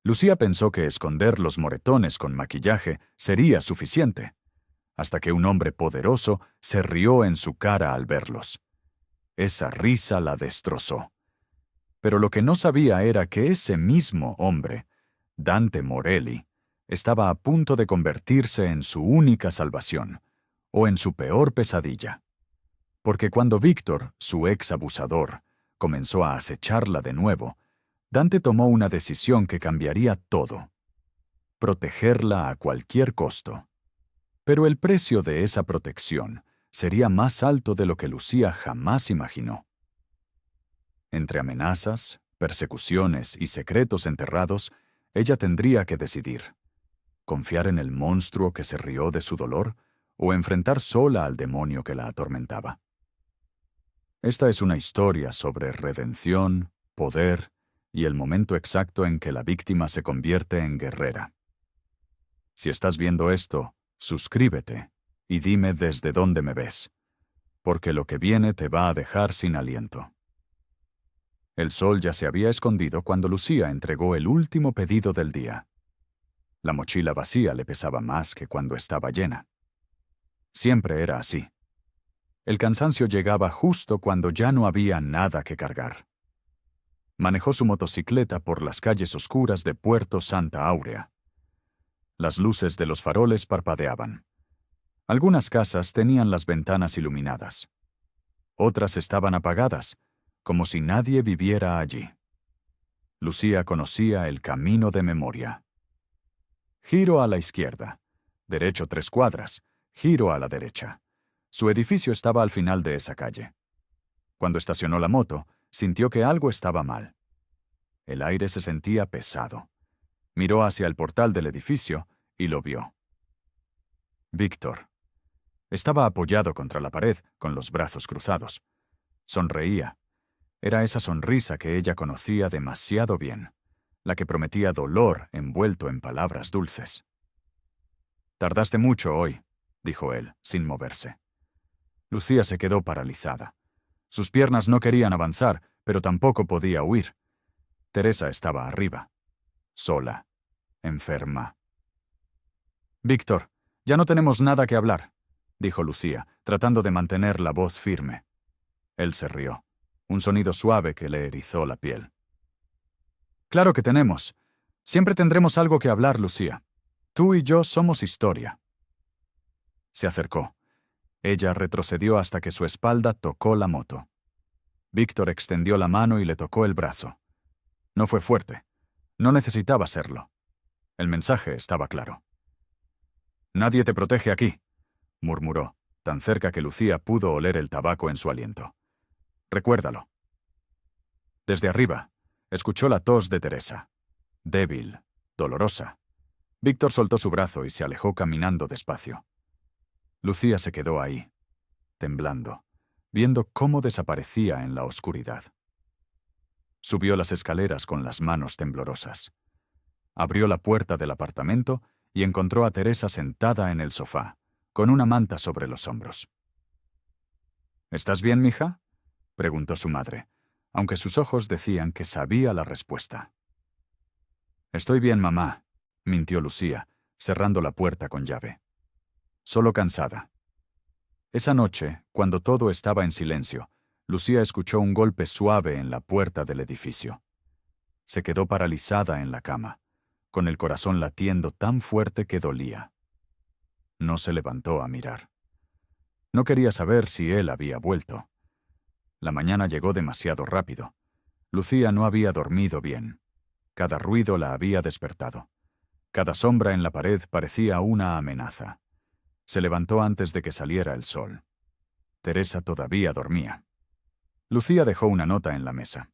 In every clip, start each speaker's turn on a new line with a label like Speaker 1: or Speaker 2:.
Speaker 1: Lucía pensó que esconder los moretones con maquillaje sería suficiente, hasta que un hombre poderoso se rió en su cara al verlos. Esa risa la destrozó. Pero lo que no sabía era que ese mismo hombre, Dante Morelli, estaba a punto de convertirse en su única salvación, o en su peor pesadilla. Porque cuando Víctor, su ex abusador, comenzó a acecharla de nuevo, Dante tomó una decisión que cambiaría todo: protegerla a cualquier costo. Pero el precio de esa protección sería más alto de lo que Lucía jamás imaginó. Entre amenazas, persecuciones y secretos enterrados, ella tendría que decidir: confiar en el monstruo que se rió de su dolor o enfrentar sola al demonio que la atormentaba. Esta es una historia sobre redención, poder y el momento exacto en que la víctima se convierte en guerrera. Si estás viendo esto, suscríbete y dime desde dónde me ves, porque lo que viene te va a dejar sin aliento. El sol ya se había escondido cuando Lucía entregó el último pedido del día. La mochila vacía le pesaba más que cuando estaba llena. Siempre era así. El cansancio llegaba justo cuando ya no había nada que cargar. Manejó su motocicleta por las calles oscuras de Puerto Santa Áurea. Las luces de los faroles parpadeaban. Algunas casas tenían las ventanas iluminadas. Otras estaban apagadas, como si nadie viviera allí. Lucía conocía el camino de memoria. Giro a la izquierda, derecho 3 cuadras, giro a la derecha. Su edificio estaba al final de esa calle. Cuando estacionó la moto, sintió que algo estaba mal. El aire se sentía pesado. Miró hacia el portal del edificio y lo vio. Víctor. Estaba apoyado contra la pared, con los brazos cruzados. Sonreía. Era esa sonrisa que ella conocía demasiado bien, la que prometía dolor envuelto en palabras dulces. «Tardaste mucho hoy», dijo él, sin moverse. Lucía se quedó paralizada. Sus piernas no querían avanzar, pero tampoco podía huir. Teresa estaba arriba, sola, enferma. «Víctor, ya no tenemos nada que hablar», dijo Lucía, tratando de mantener la voz firme. Él se rió, un sonido suave que le erizó la piel. «Claro que tenemos. Siempre tendremos algo que hablar, Lucía. Tú y yo somos historia». Se acercó. Ella retrocedió hasta que su espalda tocó la moto. Víctor extendió la mano y le tocó el brazo. No fue fuerte. No necesitaba serlo. El mensaje estaba claro. «Nadie te protege aquí», murmuró, tan cerca que Lucía pudo oler el tabaco en su aliento. «Recuérdalo». Desde arriba, escuchó la tos de Teresa. Débil, dolorosa. Víctor soltó su brazo y se alejó caminando despacio. Lucía se quedó ahí, temblando, viendo cómo desaparecía en la oscuridad. Subió las escaleras con las manos temblorosas. Abrió la puerta del apartamento y encontró a Teresa sentada en el sofá, con una manta sobre los hombros. «¿Estás bien, mija?», preguntó su madre, aunque sus ojos decían que sabía la respuesta. «Estoy bien, mamá», mintió Lucía, cerrando la puerta con llave. «Solo cansada». Esa noche, cuando todo estaba en silencio, Lucía escuchó un golpe suave en la puerta del edificio. Se quedó paralizada en la cama, con el corazón latiendo tan fuerte que dolía. No se levantó a mirar. No quería saber si él había vuelto. La mañana llegó demasiado rápido. Lucía no había dormido bien. Cada ruido la había despertado. Cada sombra en la pared parecía una amenaza. Se levantó antes de que saliera el sol. Teresa todavía dormía. Lucía dejó una nota en la mesa.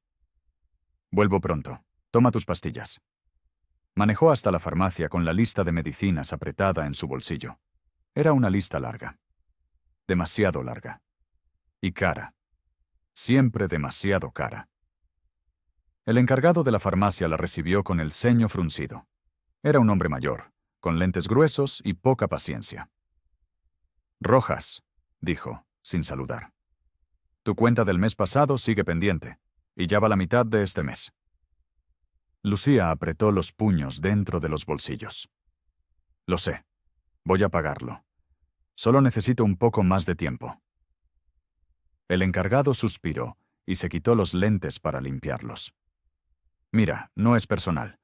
Speaker 1: «Vuelvo pronto. Toma tus pastillas». Manejó hasta la farmacia con la lista de medicinas apretada en su bolsillo. Era una lista larga. Demasiado larga. Y cara. Siempre demasiado cara. El encargado de la farmacia la recibió con el ceño fruncido. Era un hombre mayor, con lentes gruesos y poca paciencia. «Rojas», dijo, sin saludar. «Tu cuenta del mes pasado sigue pendiente, y ya va la mitad de este mes». Lucía apretó los puños dentro de los bolsillos. Lo sé. Voy a pagarlo. Solo necesito un poco más de tiempo. El encargado suspiró y se quitó los lentes para limpiarlos. Mira, no es personal,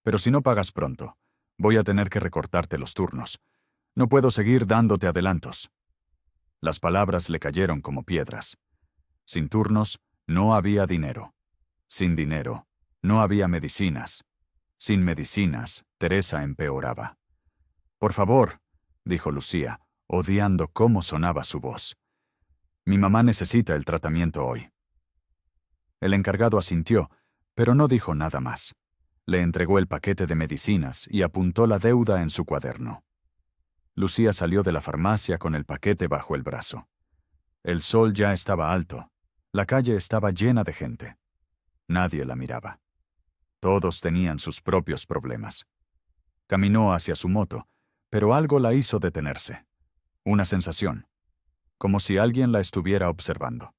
Speaker 1: pero si no pagas pronto, voy a tener que recortarte los turnos. No puedo seguir dándote adelantos. Las palabras le cayeron como piedras. Sin turnos, no había dinero. Sin dinero, no había medicinas. Sin medicinas, Teresa empeoraba. Por favor, dijo Lucía, odiando cómo sonaba su voz. Mi mamá necesita el tratamiento hoy. El encargado asintió, pero no dijo nada más. Le entregó el paquete de medicinas y apuntó la deuda en su cuaderno. Lucía salió de la farmacia con el paquete bajo el brazo. El sol ya estaba alto. La calle estaba llena de gente. Nadie la miraba. Todos tenían sus propios problemas. Caminó hacia su moto, pero algo la hizo detenerse. Una sensación, como si alguien la estuviera observando.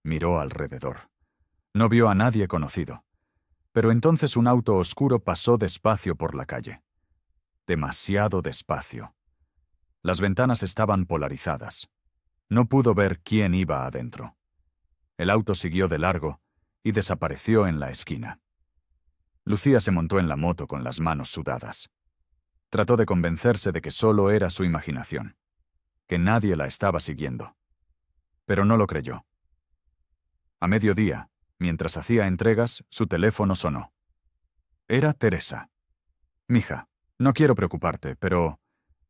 Speaker 1: Miró alrededor. No vio a nadie conocido. Pero entonces un auto oscuro pasó despacio por la calle. Demasiado despacio. Las ventanas estaban polarizadas. No pudo ver quién iba adentro. El auto siguió de largo y desapareció en la esquina. Lucía se montó en la moto con las manos sudadas. Trató de convencerse de que solo era su imaginación, que nadie la estaba siguiendo. Pero no lo creyó. A mediodía, mientras hacía entregas, su teléfono sonó. Era Teresa. Mija, no quiero preocuparte, pero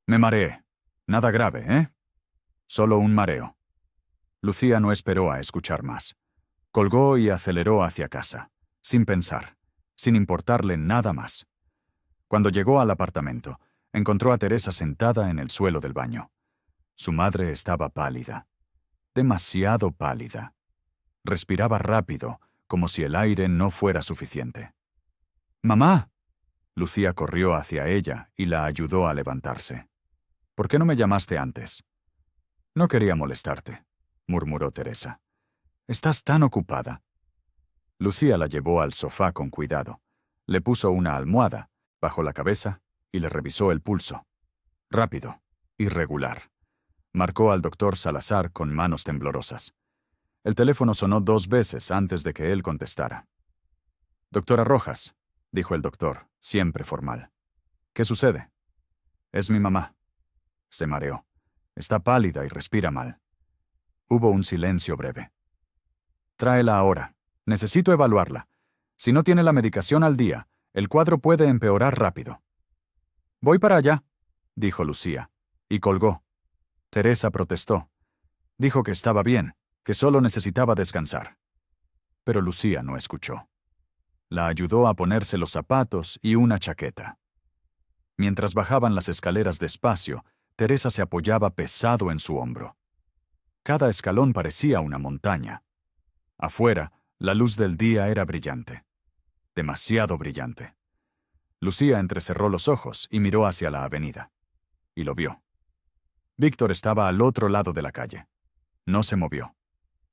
Speaker 1: me mareé. Nada grave, ¿eh? Solo un mareo. Lucía no esperó a escuchar más. Colgó y aceleró hacia casa, sin pensar, sin importarle nada más. Cuando llegó al apartamento, encontró a Teresa sentada en el suelo del baño. Su madre estaba pálida. Demasiado pálida. Respiraba rápido, como si el aire no fuera suficiente. ¡Mamá! Lucía corrió hacia ella y la ayudó a levantarse. ¿Por qué no me llamaste antes? No quería molestarte, murmuró Teresa. Estás tan ocupada. Lucía la llevó al sofá con cuidado. Le puso una almohada bajo la cabeza y le revisó el pulso. Rápido, irregular. Marcó al doctor Salazar con manos temblorosas. El teléfono sonó 2 veces antes de que él contestara. Doctora Rojas, dijo el doctor, siempre formal. ¿Qué sucede? Es mi mamá. Se mareó. Está pálida y respira mal. Hubo un silencio breve. Tráela ahora. Necesito evaluarla. Si no tiene la medicación al día, el cuadro puede empeorar rápido. Voy para allá, dijo Lucía, y colgó. Teresa protestó. Dijo que estaba bien, que solo necesitaba descansar. Pero Lucía no escuchó. La ayudó a ponerse los zapatos y una chaqueta. Mientras bajaban las escaleras despacio, Teresa se apoyaba pesado en su hombro. Cada escalón parecía una montaña. Afuera, la luz del día era brillante. Demasiado brillante. Lucía entrecerró los ojos y miró hacia la avenida. Y lo vio. Víctor estaba al otro lado de la calle. No se movió.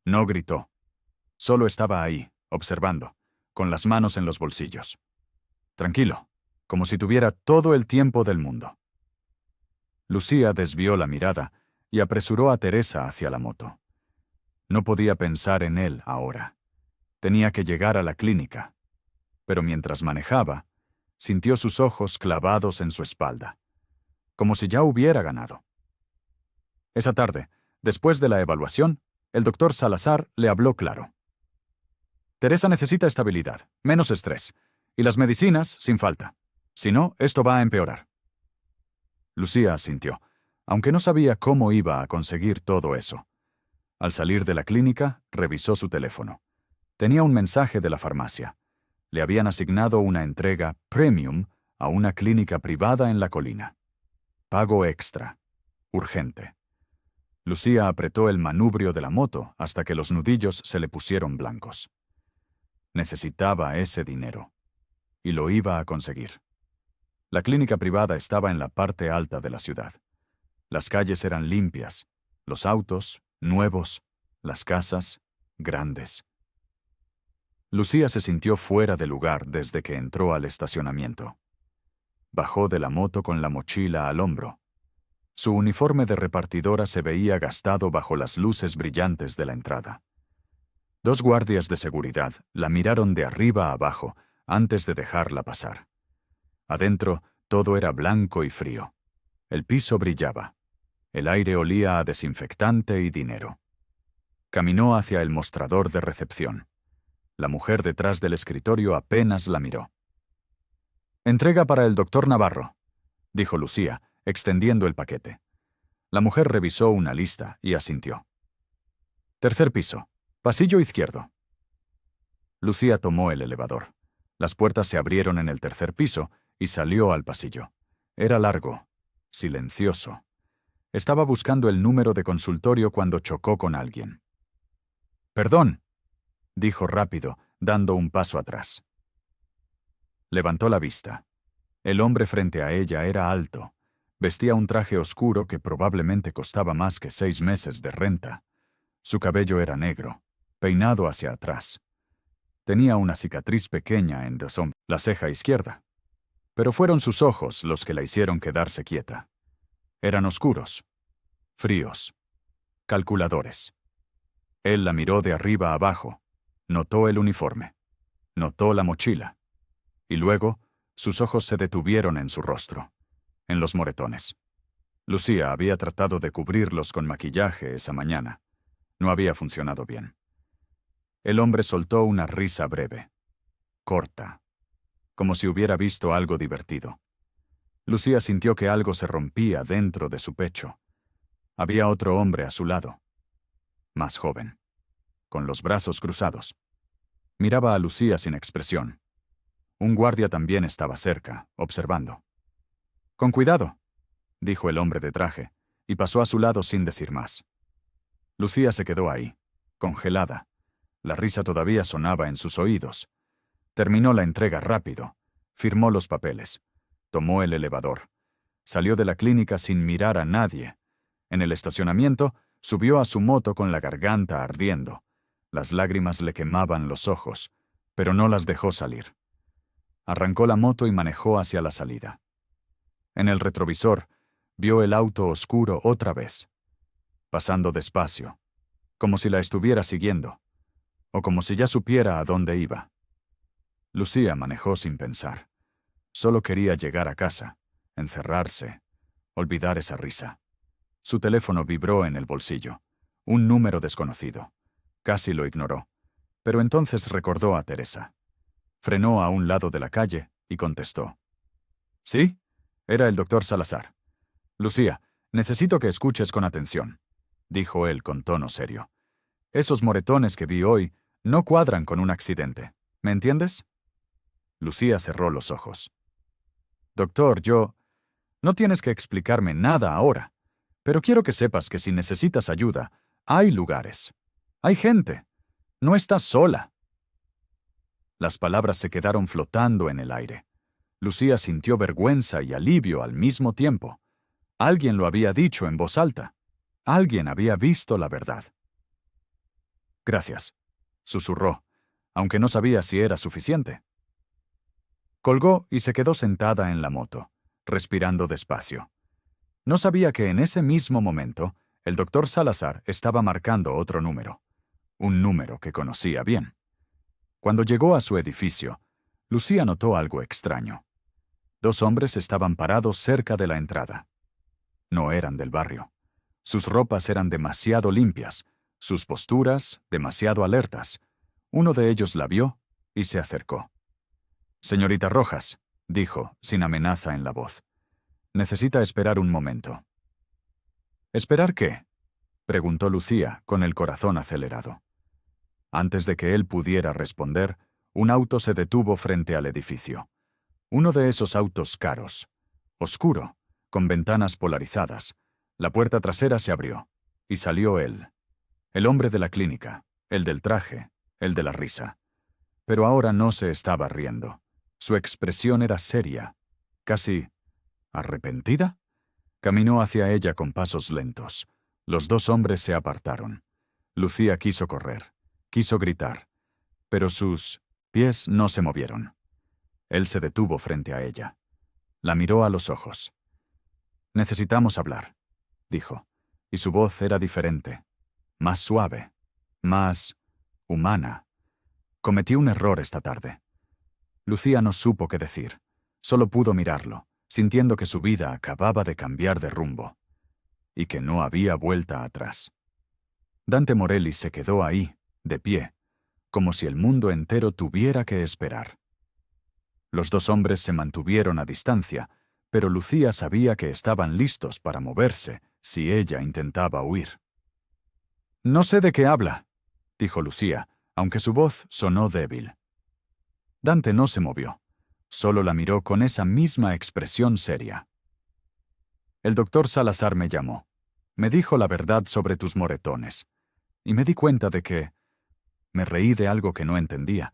Speaker 1: No gritó. Solo estaba ahí, observando, con las manos en los bolsillos. Tranquilo, como si tuviera todo el tiempo del mundo. Lucía desvió la mirada y apresuró a Teresa hacia la moto. No podía pensar en él ahora. Tenía que llegar a la clínica. Pero mientras manejaba, sintió sus ojos clavados en su espalda, como si ya hubiera ganado. Esa tarde, después de la evaluación, el doctor Salazar le habló claro. Teresa necesita estabilidad, menos estrés, y las medicinas sin falta. Si no, esto va a empeorar. Lucía asintió, aunque no sabía cómo iba a conseguir todo eso. Al salir de la clínica, revisó su teléfono. Tenía un mensaje de la farmacia. Le habían asignado una entrega premium a una clínica privada en la colina. Pago extra. Urgente. Lucía apretó el manubrio de la moto hasta que los nudillos se le pusieron blancos. Necesitaba ese dinero. Y lo iba a conseguir. La clínica privada estaba en la parte alta de la ciudad. Las calles eran limpias, los autos, nuevos, las casas, grandes. Lucía se sintió fuera de lugar desde que entró al estacionamiento. Bajó de la moto con la mochila al hombro. Su uniforme de repartidora se veía gastado bajo las luces brillantes de la entrada. 2 guardias de seguridad la miraron de arriba a abajo antes de dejarla pasar. Adentro, todo era blanco y frío. El piso brillaba. El aire olía a desinfectante y dinero. Caminó hacia el mostrador de recepción. La mujer detrás del escritorio apenas la miró. «Entrega para el doctor Navarro», dijo Lucía, extendiendo el paquete. La mujer revisó una lista y asintió. «Tercer piso. Pasillo izquierdo». Lucía tomó el elevador. Las puertas se abrieron en el tercer piso y salió al pasillo. Era largo, silencioso. Estaba buscando el número de consultorio cuando chocó con alguien. «Perdón», dijo rápido, dando un paso atrás. Levantó la vista. El hombre frente a ella era alto. Vestía un traje oscuro que probablemente costaba más que 6 meses de renta. Su cabello era negro, peinado hacia atrás. Tenía una cicatriz pequeña en la ceja izquierda. Pero fueron sus ojos los que la hicieron quedarse quieta. Eran oscuros, fríos, calculadores. Él la miró de arriba a abajo, notó el uniforme, notó la mochila, y luego sus ojos se detuvieron en su rostro, en los moretones. Lucía había tratado de cubrirlos con maquillaje esa mañana. No había funcionado bien. El hombre soltó una risa breve, corta, como si hubiera visto algo divertido. Lucía sintió que algo se rompía dentro de su pecho. Había otro hombre a su lado, más joven, con los brazos cruzados. Miraba a Lucía sin expresión. Un guardia también estaba cerca, observando. «Con cuidado», dijo el hombre de traje, y pasó a su lado sin decir más. Lucía se quedó ahí, congelada. La risa todavía sonaba en sus oídos. Terminó la entrega rápido. Firmó los papeles. Tomó el elevador. Salió de la clínica sin mirar a nadie. En el estacionamiento, subió a su moto con la garganta ardiendo. Las lágrimas le quemaban los ojos, pero no las dejó salir. Arrancó la moto y manejó hacia la salida. En el retrovisor, vio el auto oscuro otra vez, pasando despacio, como si la estuviera siguiendo, o como si ya supiera a dónde iba. Lucía manejó sin pensar. Solo quería llegar a casa, encerrarse, olvidar esa risa. Su teléfono vibró en el bolsillo. Un número desconocido. Casi lo ignoró, pero entonces recordó a Teresa. Frenó a un lado de la calle y contestó. «¿Sí?» Era el doctor Salazar. «Lucía, necesito que escuches con atención», dijo él con tono serio. «Esos moretones que vi hoy no cuadran con un accidente. ¿Me entiendes?» Lucía cerró los ojos. «Doctor, no tienes que explicarme nada ahora, pero quiero que sepas que si necesitas ayuda, hay lugares. Hay gente. No estás sola». Las palabras se quedaron flotando en el aire. Lucía sintió vergüenza y alivio al mismo tiempo. Alguien lo había dicho en voz alta. Alguien había visto la verdad. «Gracias», susurró, aunque no sabía si era suficiente. Colgó y se quedó sentada en la moto, respirando despacio. No sabía que en ese mismo momento el doctor Salazar estaba marcando otro número, un número que conocía bien. Cuando llegó a su edificio, Lucía notó algo extraño. 2 hombres estaban parados cerca de la entrada. No eran del barrio. Sus ropas eran demasiado limpias, sus posturas demasiado alertas. Uno de ellos la vio y se acercó. «Señorita Rojas», dijo, sin amenaza en la voz. «Necesita esperar un momento». «¿Esperar qué?», preguntó Lucía, con el corazón acelerado. Antes de que él pudiera responder, un auto se detuvo frente al edificio. Uno de esos autos caros, oscuro, con ventanas polarizadas. La puerta trasera se abrió, y salió él. El hombre de la clínica, el del traje, el de la risa. Pero ahora no se estaba riendo. Su expresión era seria, casi arrepentida. Caminó hacia ella con pasos lentos. Los 2 hombres se apartaron. Lucía quiso correr, quiso gritar, pero sus pies no se movieron. Él se detuvo frente a ella. La miró a los ojos. «Necesitamos hablar», dijo, y su voz era diferente, más suave, más humana. «Cometí un error esta tarde». Lucía no supo qué decir. Solo pudo mirarlo, sintiendo que su vida acababa de cambiar de rumbo, y que no había vuelta atrás. Dante Morelli se quedó ahí, de pie, como si el mundo entero tuviera que esperar. Los dos hombres se mantuvieron a distancia, pero Lucía sabía que estaban listos para moverse si ella intentaba huir. «No sé de qué habla», dijo Lucía, aunque su voz sonó débil. Dante no se movió, solo la miró con esa misma expresión seria. «El doctor Salazar me llamó. Me dijo la verdad sobre tus moretones. Y me di cuenta de que...» Me reí de algo que no entendía.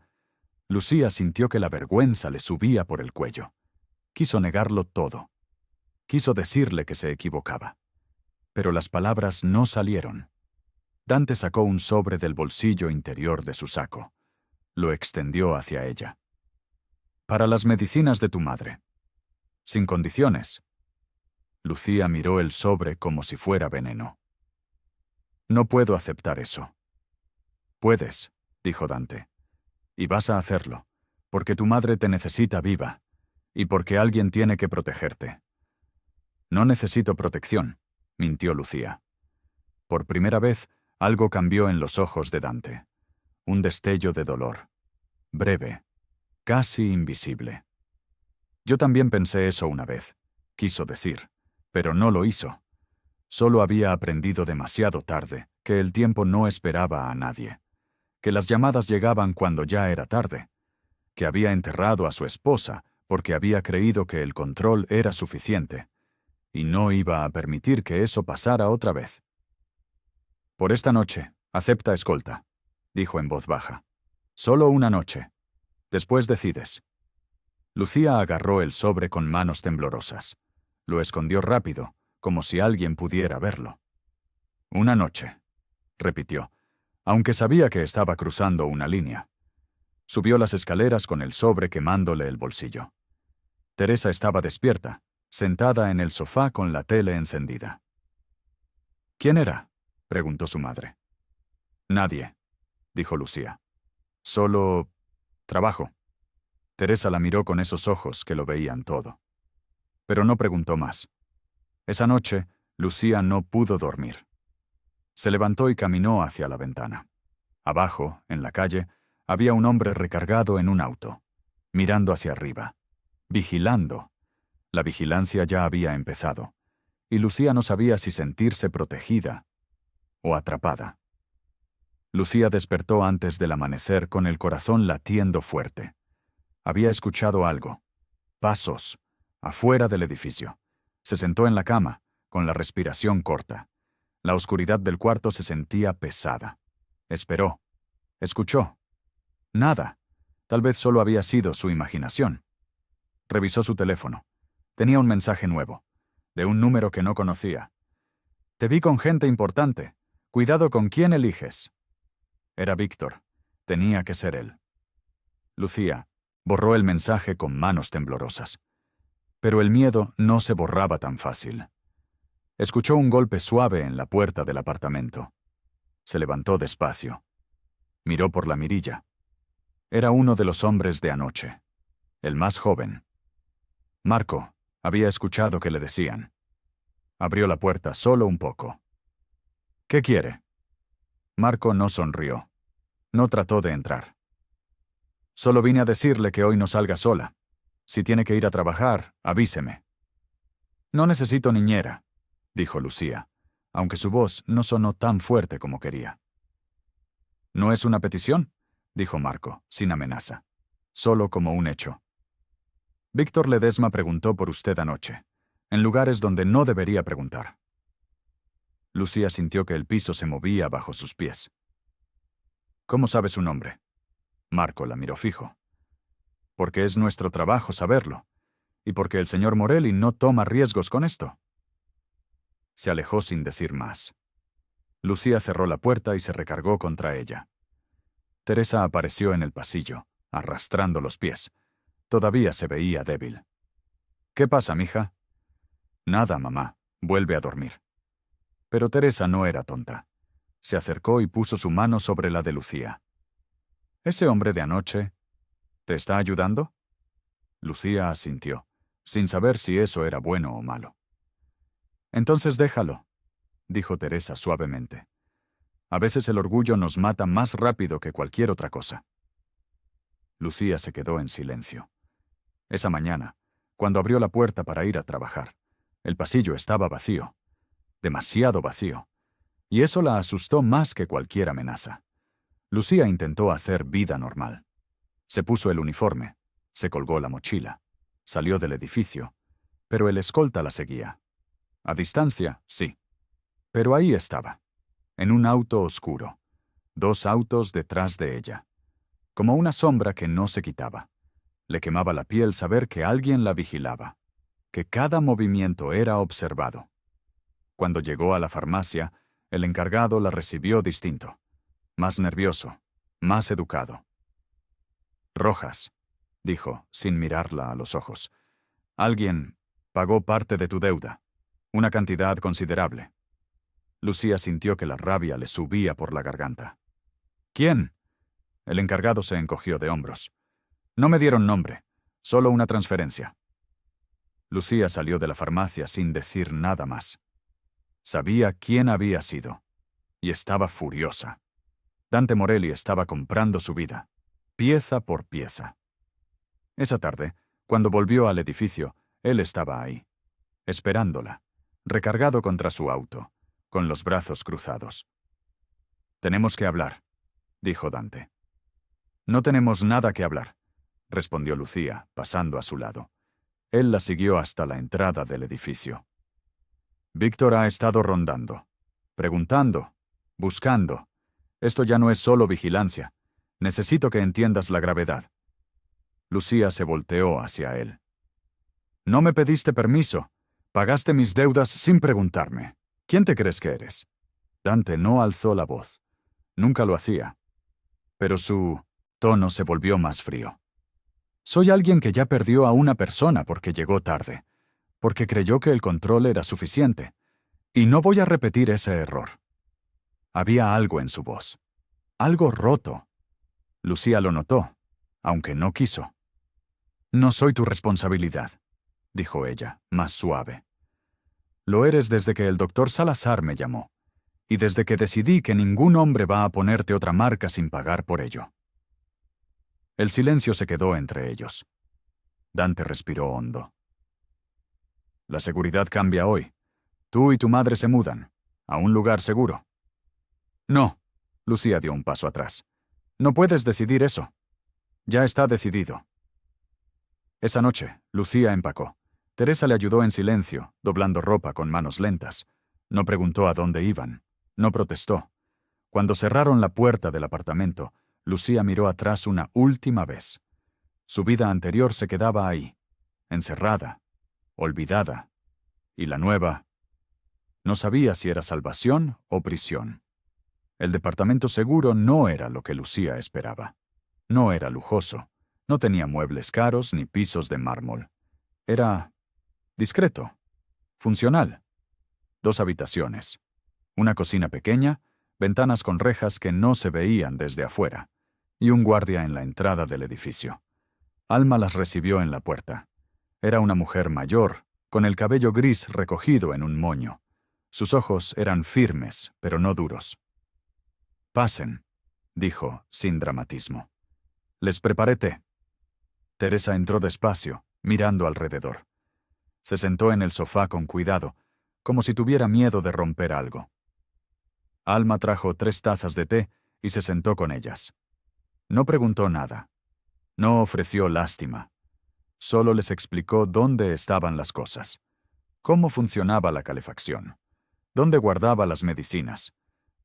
Speaker 1: Lucía sintió que la vergüenza le subía por el cuello. Quiso negarlo todo. Quiso decirle que se equivocaba. Pero las palabras no salieron. Dante sacó un sobre del bolsillo interior de su saco. Lo extendió hacia ella. «Para las medicinas de tu madre. Sin condiciones». Lucía miró el sobre como si fuera veneno. «No puedo aceptar eso». «Puedes», dijo Dante. «Y vas a hacerlo, porque tu madre te necesita viva, y porque alguien tiene que protegerte». «No necesito protección», mintió Lucía. Por primera vez, algo cambió en los ojos de Dante. Un destello de dolor. Breve, casi invisible. «Yo también pensé eso una vez», quiso decir, pero no lo hizo. Solo había aprendido demasiado tarde que el tiempo no esperaba a nadie, que las llamadas llegaban cuando ya era tarde, que había enterrado a su esposa porque había creído que el control era suficiente, y no iba a permitir que eso pasara otra vez. «Por esta noche, acepta escolta», dijo en voz baja. «Solo una noche. Después decides». Lucía agarró el sobre con manos temblorosas. Lo escondió rápido, como si alguien pudiera verlo. «Una noche», repitió, aunque sabía que estaba cruzando una línea. Subió las escaleras con el sobre quemándole el bolsillo. Teresa estaba despierta, sentada en el sofá con la tele encendida. «¿Quién era?», preguntó su madre. «Nadie», dijo Lucía. «Solo... trabajo». Teresa la miró con esos ojos que lo veían todo. Pero no preguntó más. Esa noche, Lucía no pudo dormir. Se levantó y caminó hacia la ventana. Abajo, en la calle, había un hombre recargado en un auto, mirando hacia arriba, vigilando. La vigilancia ya había empezado, y Lucía no sabía si sentirse protegida o atrapada. Lucía despertó antes del amanecer con el corazón latiendo fuerte. Había escuchado algo. Pasos, afuera del edificio. Se sentó en la cama, con la respiración corta. La oscuridad del cuarto se sentía pesada. Esperó. Escuchó. Nada. Tal vez solo había sido su imaginación. Revisó su teléfono. Tenía un mensaje nuevo, de un número que no conocía. «Te vi con gente importante. Cuidado con quién eliges». Era Víctor. Tenía que ser él. Lucía borró el mensaje con manos temblorosas. Pero el miedo no se borraba tan fácil. Escuchó un golpe suave en la puerta del apartamento. Se levantó despacio. Miró por la mirilla. Era uno de los hombres de anoche, el más joven. Marco, había escuchado que le decían. Abrió la puerta solo un poco. «¿Qué quiere?». Marco no sonrió. No trató de entrar. «Solo vine a decirle que hoy no salga sola. Si tiene que ir a trabajar, avíseme». «No necesito niñera», dijo Lucía, aunque su voz no sonó tan fuerte como quería. «¿No es una petición?», dijo Marco, sin amenaza, solo como un hecho. «Víctor Ledesma preguntó por usted anoche, en lugares donde no debería preguntar». Lucía sintió que el piso se movía bajo sus pies. «¿Cómo sabe su nombre?». Marco la miró fijo. «Porque es nuestro trabajo saberlo, y porque el señor Morelli no toma riesgos con esto». Se alejó sin decir más. Lucía cerró la puerta y se recargó contra ella. Teresa apareció en el pasillo, arrastrando los pies. Todavía se veía débil. «¿Qué pasa, mija?» «Nada, mamá. Vuelve a dormir». Pero Teresa no era tonta. Se acercó y puso su mano sobre la de Lucía. «¿Ese hombre de anoche te está ayudando?» Lucía asintió, sin saber si eso era bueno o malo. «Entonces déjalo», dijo Teresa suavemente. «A veces el orgullo nos mata más rápido que cualquier otra cosa». Lucía se quedó en silencio. Esa mañana, cuando abrió la puerta para ir a trabajar, el pasillo estaba vacío, demasiado vacío, y eso la asustó más que cualquier amenaza. Lucía intentó hacer vida normal. Se puso el uniforme, se colgó la mochila, salió del edificio, pero el escolta la seguía. A distancia, sí. Pero ahí estaba, en un auto oscuro, 2 autos detrás de ella, como una sombra que no se quitaba. Le quemaba la piel saber que alguien la vigilaba, que cada movimiento era observado. Cuando llegó a la farmacia, el encargado la recibió distinto, más nervioso, más educado. «Rojas», dijo, sin mirarla a los ojos. «Alguien pagó parte de tu deuda, una cantidad considerable». Lucía sintió que la rabia le subía por la garganta. «¿Quién?» El encargado se encogió de hombros. «No me dieron nombre, solo una transferencia». Lucía salió de la farmacia sin decir nada más. Sabía quién había sido, y estaba furiosa. Dante Morelli estaba comprando su vida, pieza por pieza. Esa tarde, cuando volvió al edificio, él estaba ahí, esperándola, recargado contra su auto, con los brazos cruzados. «Tenemos que hablar», dijo Dante. «No tenemos nada que hablar», respondió Lucía, pasando a su lado. Él la siguió hasta la entrada del edificio. «Víctor ha estado rondando, preguntando, buscando. Esto ya no es solo vigilancia. Necesito que entiendas la gravedad». Lucía se volteó hacia él. «No me pediste permiso. Pagaste mis deudas sin preguntarme. ¿Quién te crees que eres?» Dante no alzó la voz. Nunca lo hacía. Pero su tono se volvió más frío. «Soy alguien que ya perdió a una persona porque llegó tarde, porque creyó que el control era suficiente, y no voy a repetir ese error». Había algo en su voz. Algo roto. Lucía lo notó, aunque no quiso. «No soy tu responsabilidad», dijo ella, más suave. «Lo eres desde que el doctor Salazar me llamó, y desde que decidí que ningún hombre va a ponerte otra marca sin pagar por ello». El silencio se quedó entre ellos. Dante respiró hondo. «La seguridad cambia hoy. Tú y tu madre se mudan, a un lugar seguro». «No», Lucía dio un paso atrás. «No puedes decidir eso. Ya está decidido». Esa noche, Lucía empacó. Teresa le ayudó en silencio, doblando ropa con manos lentas. No preguntó a dónde iban. No protestó. Cuando cerraron la puerta del apartamento, Lucía miró atrás una última vez. Su vida anterior se quedaba ahí, encerrada, olvidada. Y la nueva, no sabía si era salvación o prisión. El departamento seguro no era lo que Lucía esperaba. No era lujoso. No tenía muebles caros ni pisos de mármol. Era discreto, funcional. 2 habitaciones, una cocina pequeña, ventanas con rejas que no se veían desde afuera, y un guardia en la entrada del edificio. Alma las recibió en la puerta. Era una mujer mayor, con el cabello gris recogido en un moño. Sus ojos eran firmes, pero no duros. «Pasen», dijo, sin dramatismo. «Les preparé té». Teresa entró despacio, mirando alrededor. Se sentó en el sofá con cuidado, como si tuviera miedo de romper algo. Alma trajo 3 tazas de té y se sentó con ellas. No preguntó nada. No ofreció lástima. Solo les explicó dónde estaban las cosas, cómo funcionaba la calefacción, dónde guardaba las medicinas.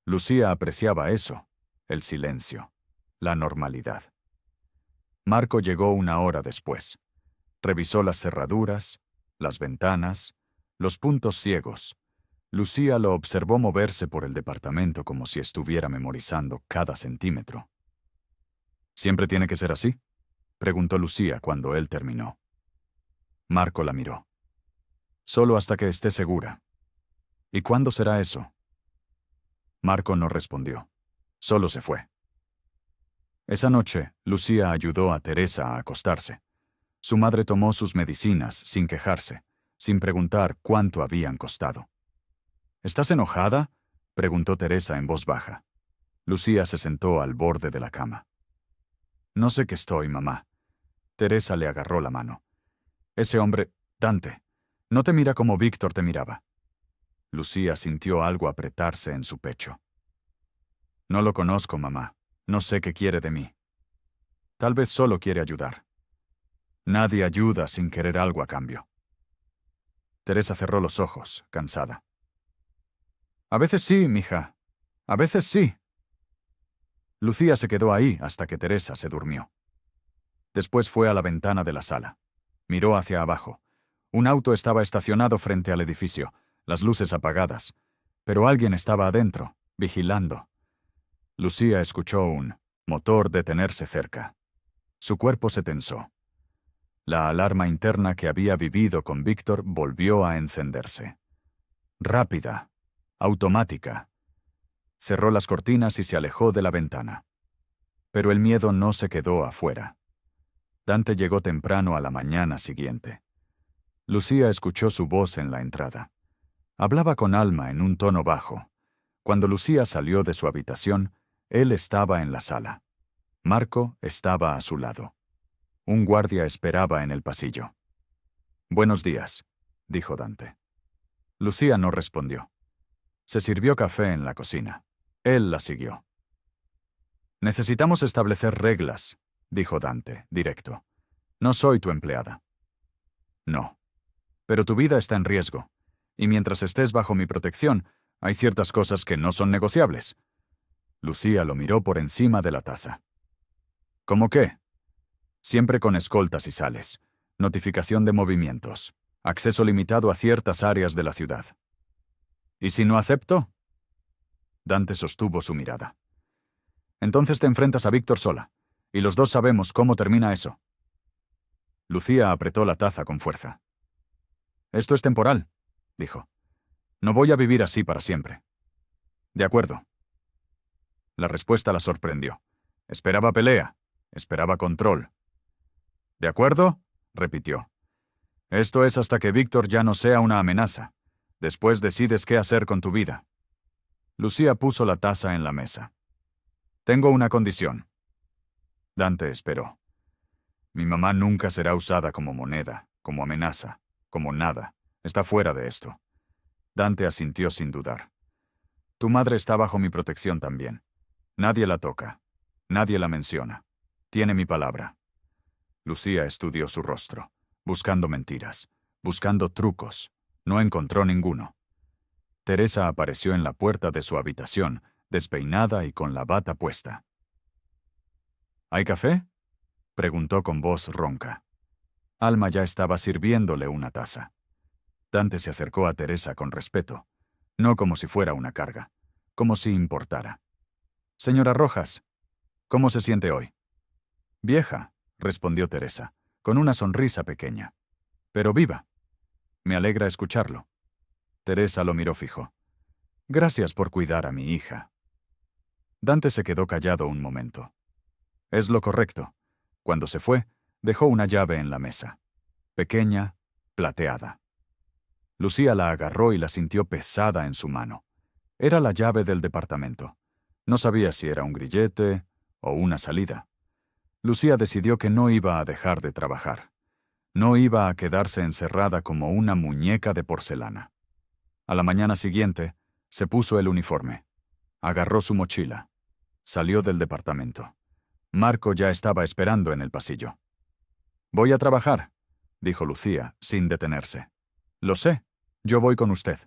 Speaker 1: Lucía apreciaba eso, el silencio, la normalidad. Marco llegó 1 hora después. Revisó las cerraduras, las ventanas, los puntos ciegos. Lucía lo observó moverse por el departamento como si estuviera memorizando cada centímetro. ¿Siempre tiene que ser así?, preguntó Lucía cuando él terminó. Marco la miró. Solo hasta que esté segura. ¿Y cuándo será eso? Marco no respondió. Solo se fue. Esa noche, Lucía ayudó a Teresa a acostarse. Su madre tomó sus medicinas sin quejarse, sin preguntar cuánto habían costado. ¿Estás enojada?, preguntó Teresa en voz baja. Lucía se sentó al borde de la cama. No sé qué estoy, mamá. Teresa le agarró la mano. Ese hombre, Dante, no te mira como Víctor te miraba. Lucía sintió algo apretarse en su pecho. No lo conozco, mamá. No sé qué quiere de mí. Tal vez solo quiere ayudar. Nadie ayuda sin querer algo a cambio. Teresa cerró los ojos, cansada. A veces sí, mija. A veces sí. Lucía se quedó ahí hasta que Teresa se durmió. Después fue a la ventana de la sala. Miró hacia abajo. Un auto estaba estacionado frente al edificio, las luces apagadas, pero alguien estaba adentro, vigilando. Lucía escuchó un motor detenerse cerca. Su cuerpo se tensó. La alarma interna que había vivido con Víctor volvió a encenderse. Rápida, automática. Cerró las cortinas y se alejó de la ventana. Pero el miedo no se quedó afuera. Dante llegó temprano a la mañana siguiente. Lucía escuchó su voz en la entrada. Hablaba con Alma en un tono bajo. Cuando Lucía salió de su habitación, él estaba en la sala. Marco estaba a su lado. Un guardia esperaba en el pasillo. «Buenos días», dijo Dante. Lucía no respondió. Se sirvió café en la cocina. Él la siguió. «Necesitamos establecer reglas», dijo Dante, directo. «No soy tu empleada». «No. Pero tu vida está en riesgo. Y mientras estés bajo mi protección, hay ciertas cosas que no son negociables». Lucía lo miró por encima de la taza. «¿Cómo qué?» «Siempre con escoltas y sales. Notificación de movimientos. Acceso limitado a ciertas áreas de la ciudad». «¿Y si no acepto?» Dante sostuvo su mirada. «Entonces te enfrentas a Víctor sola. Y los dos sabemos cómo termina eso». Lucía apretó la taza con fuerza. «Esto es temporal», dijo. «No voy a vivir así para siempre». «De acuerdo». La respuesta la sorprendió. Esperaba pelea, esperaba control. «¿De acuerdo?», repitió. «Esto es hasta que Víctor ya no sea una amenaza. Después decides qué hacer con tu vida». Lucía puso la taza en la mesa. «Tengo una condición». Dante esperó. «Mi mamá nunca será usada como moneda, como amenaza, como nada. Está fuera de esto». Dante asintió sin dudar. «Tu madre está bajo mi protección también. Nadie la toca. Nadie la menciona. Tiene mi palabra». Lucía estudió su rostro, buscando mentiras, buscando trucos. No encontró ninguno. Teresa apareció en la puerta de su habitación, despeinada y con la bata puesta. «¿Hay café?», preguntó con voz ronca. Alma ya estaba sirviéndole una taza. Dante se acercó a Teresa con respeto, no como si fuera una carga, como si importara. «Señora Rojas, ¿cómo se siente hoy?» «Vieja», respondió Teresa, con una sonrisa pequeña. «Pero viva. Me alegra escucharlo». Teresa lo miró fijo. «Gracias por cuidar a mi hija». Dante se quedó callado un momento. «Es lo correcto». Cuando se fue, dejó una llave en la mesa. Pequeña, plateada. Lucía la agarró y la sintió pesada en su mano. Era la llave del departamento. No sabía si era un grillete o una salida. Lucía decidió que no iba a dejar de trabajar. No iba a quedarse encerrada como una muñeca de porcelana. A la mañana siguiente, se puso el uniforme. Agarró su mochila. Salió del departamento. Marco ya estaba esperando en el pasillo. «Voy a trabajar», dijo Lucía, sin detenerse. «Lo sé. Yo voy con usted».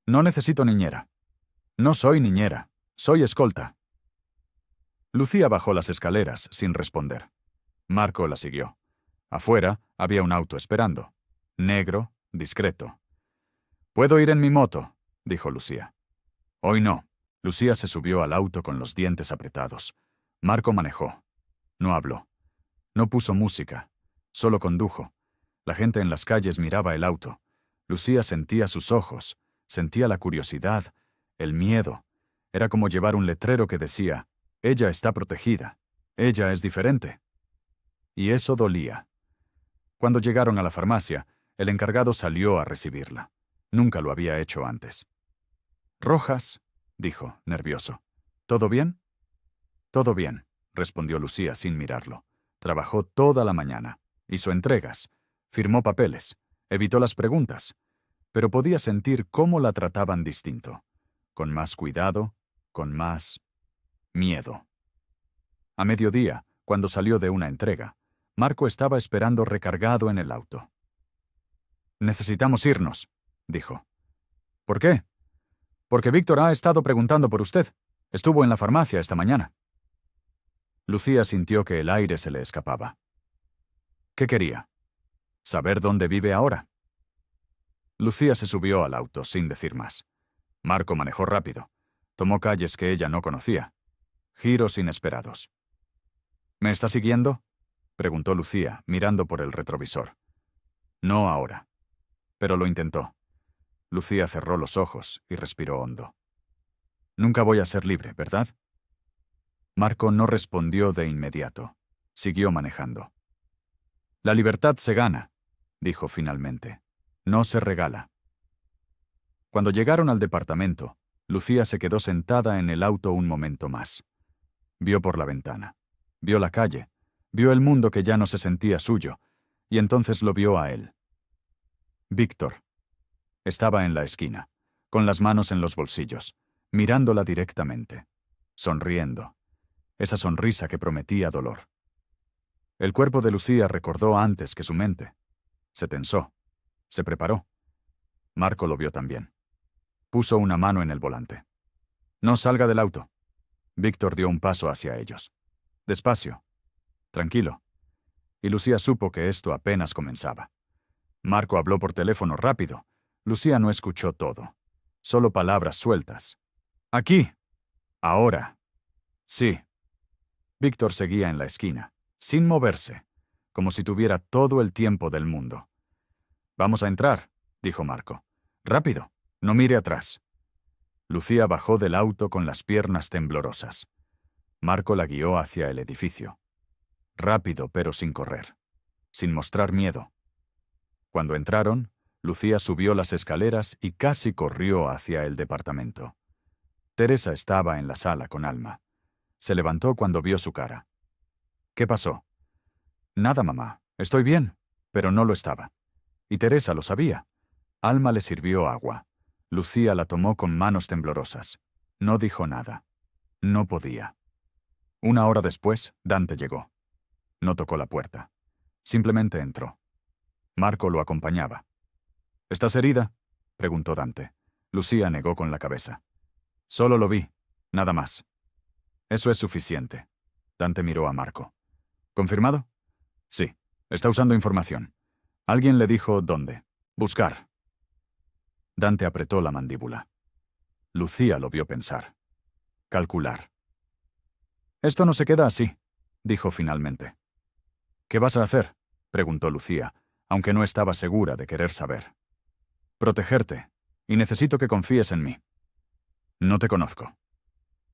Speaker 1: «No necesito niñera». «No soy niñera. Soy escolta». Lucía bajó las escaleras sin responder. Marco la siguió. Afuera había un auto esperando. Negro, discreto. «¿Puedo ir en mi moto?», dijo Lucía. «Hoy no». Lucía se subió al auto con los dientes apretados. Marco manejó. No habló. No puso música. Solo condujo. La gente en las calles miraba el auto. Lucía sentía sus ojos, sentía la curiosidad, el miedo. Era como llevar un letrero que decía, «Ella está protegida. Ella es diferente». Y eso dolía. Cuando llegaron a la farmacia, el encargado salió a recibirla. Nunca lo había hecho antes. «Rojas», dijo, nervioso. «¿Todo bien?» «Todo bien», respondió Lucía sin mirarlo. Trabajó toda la mañana. Hizo entregas. Firmó papeles. Evitó las preguntas. Pero podía sentir cómo la trataban distinto. Con más cuidado, con más miedo. A mediodía, cuando salió de una entrega, Marco estaba esperando recargado en el auto. «Necesitamos irnos», dijo. «¿Por qué?» «Porque Víctor ha estado preguntando por usted. Estuvo en la farmacia esta mañana». Lucía sintió que el aire se le escapaba. ¿Qué quería? ¿Saber dónde vive ahora? Lucía se subió al auto sin decir más. Marco manejó rápido. Tomó calles que ella no conocía. Giros inesperados. «¿Me está siguiendo?», preguntó Lucía, mirando por el retrovisor. No ahora. Pero lo intentó. Lucía cerró los ojos y respiró hondo. «Nunca voy a ser libre, ¿verdad?» Marco no respondió de inmediato. Siguió manejando. «La libertad se gana», dijo finalmente. «No se regala». Cuando llegaron al departamento, Lucía se quedó sentada en el auto un momento más. Vio por la ventana. Vio la calle. Vio el mundo que ya no se sentía suyo. Y entonces lo vio a él. Víctor. Estaba en la esquina, con las manos en los bolsillos, mirándola directamente, sonriendo. Esa sonrisa que prometía dolor. El cuerpo de Lucía recordó antes que su mente. Se tensó. Se preparó. Marco lo vio también. Puso una mano en el volante. «No salga del auto». Víctor dio un paso hacia ellos. Despacio. Tranquilo. Y Lucía supo que esto apenas comenzaba. Marco habló por teléfono rápido. Lucía no escuchó todo. Solo palabras sueltas. «Aquí. Ahora. Sí». Víctor seguía en la esquina, sin moverse, como si tuviera todo el tiempo del mundo. «Vamos a entrar», dijo Marco. «Rápido. No mire atrás». Lucía bajó del auto con las piernas temblorosas. Marco la guió hacia el edificio. Rápido, pero sin correr. Sin mostrar miedo. Cuando entraron, Lucía subió las escaleras y casi corrió hacia el departamento. Teresa estaba en la sala con Alma. Se levantó cuando vio su cara. «¿Qué pasó?» «Nada, mamá. Estoy bien». Pero no lo estaba. Y Teresa lo sabía. Alma le sirvió agua. Lucía la tomó con manos temblorosas. No dijo nada. No podía. Una hora después, Dante llegó. No tocó la puerta. Simplemente entró. Marco lo acompañaba. «¿Estás herida?», preguntó Dante. Lucía negó con la cabeza. «Solo lo vi. Nada más». «Eso es suficiente». Dante miró a Marco. «¿Confirmado?» «Sí. Está usando información. Alguien le dijo dónde. Buscar». Dante apretó la mandíbula. Lucía lo vio pensar. Calcular. «Esto no se queda así», dijo finalmente. «¿Qué vas a hacer?», preguntó Lucía, aunque no estaba segura de querer saber. «Protegerte, y necesito que confíes en mí». «No te conozco».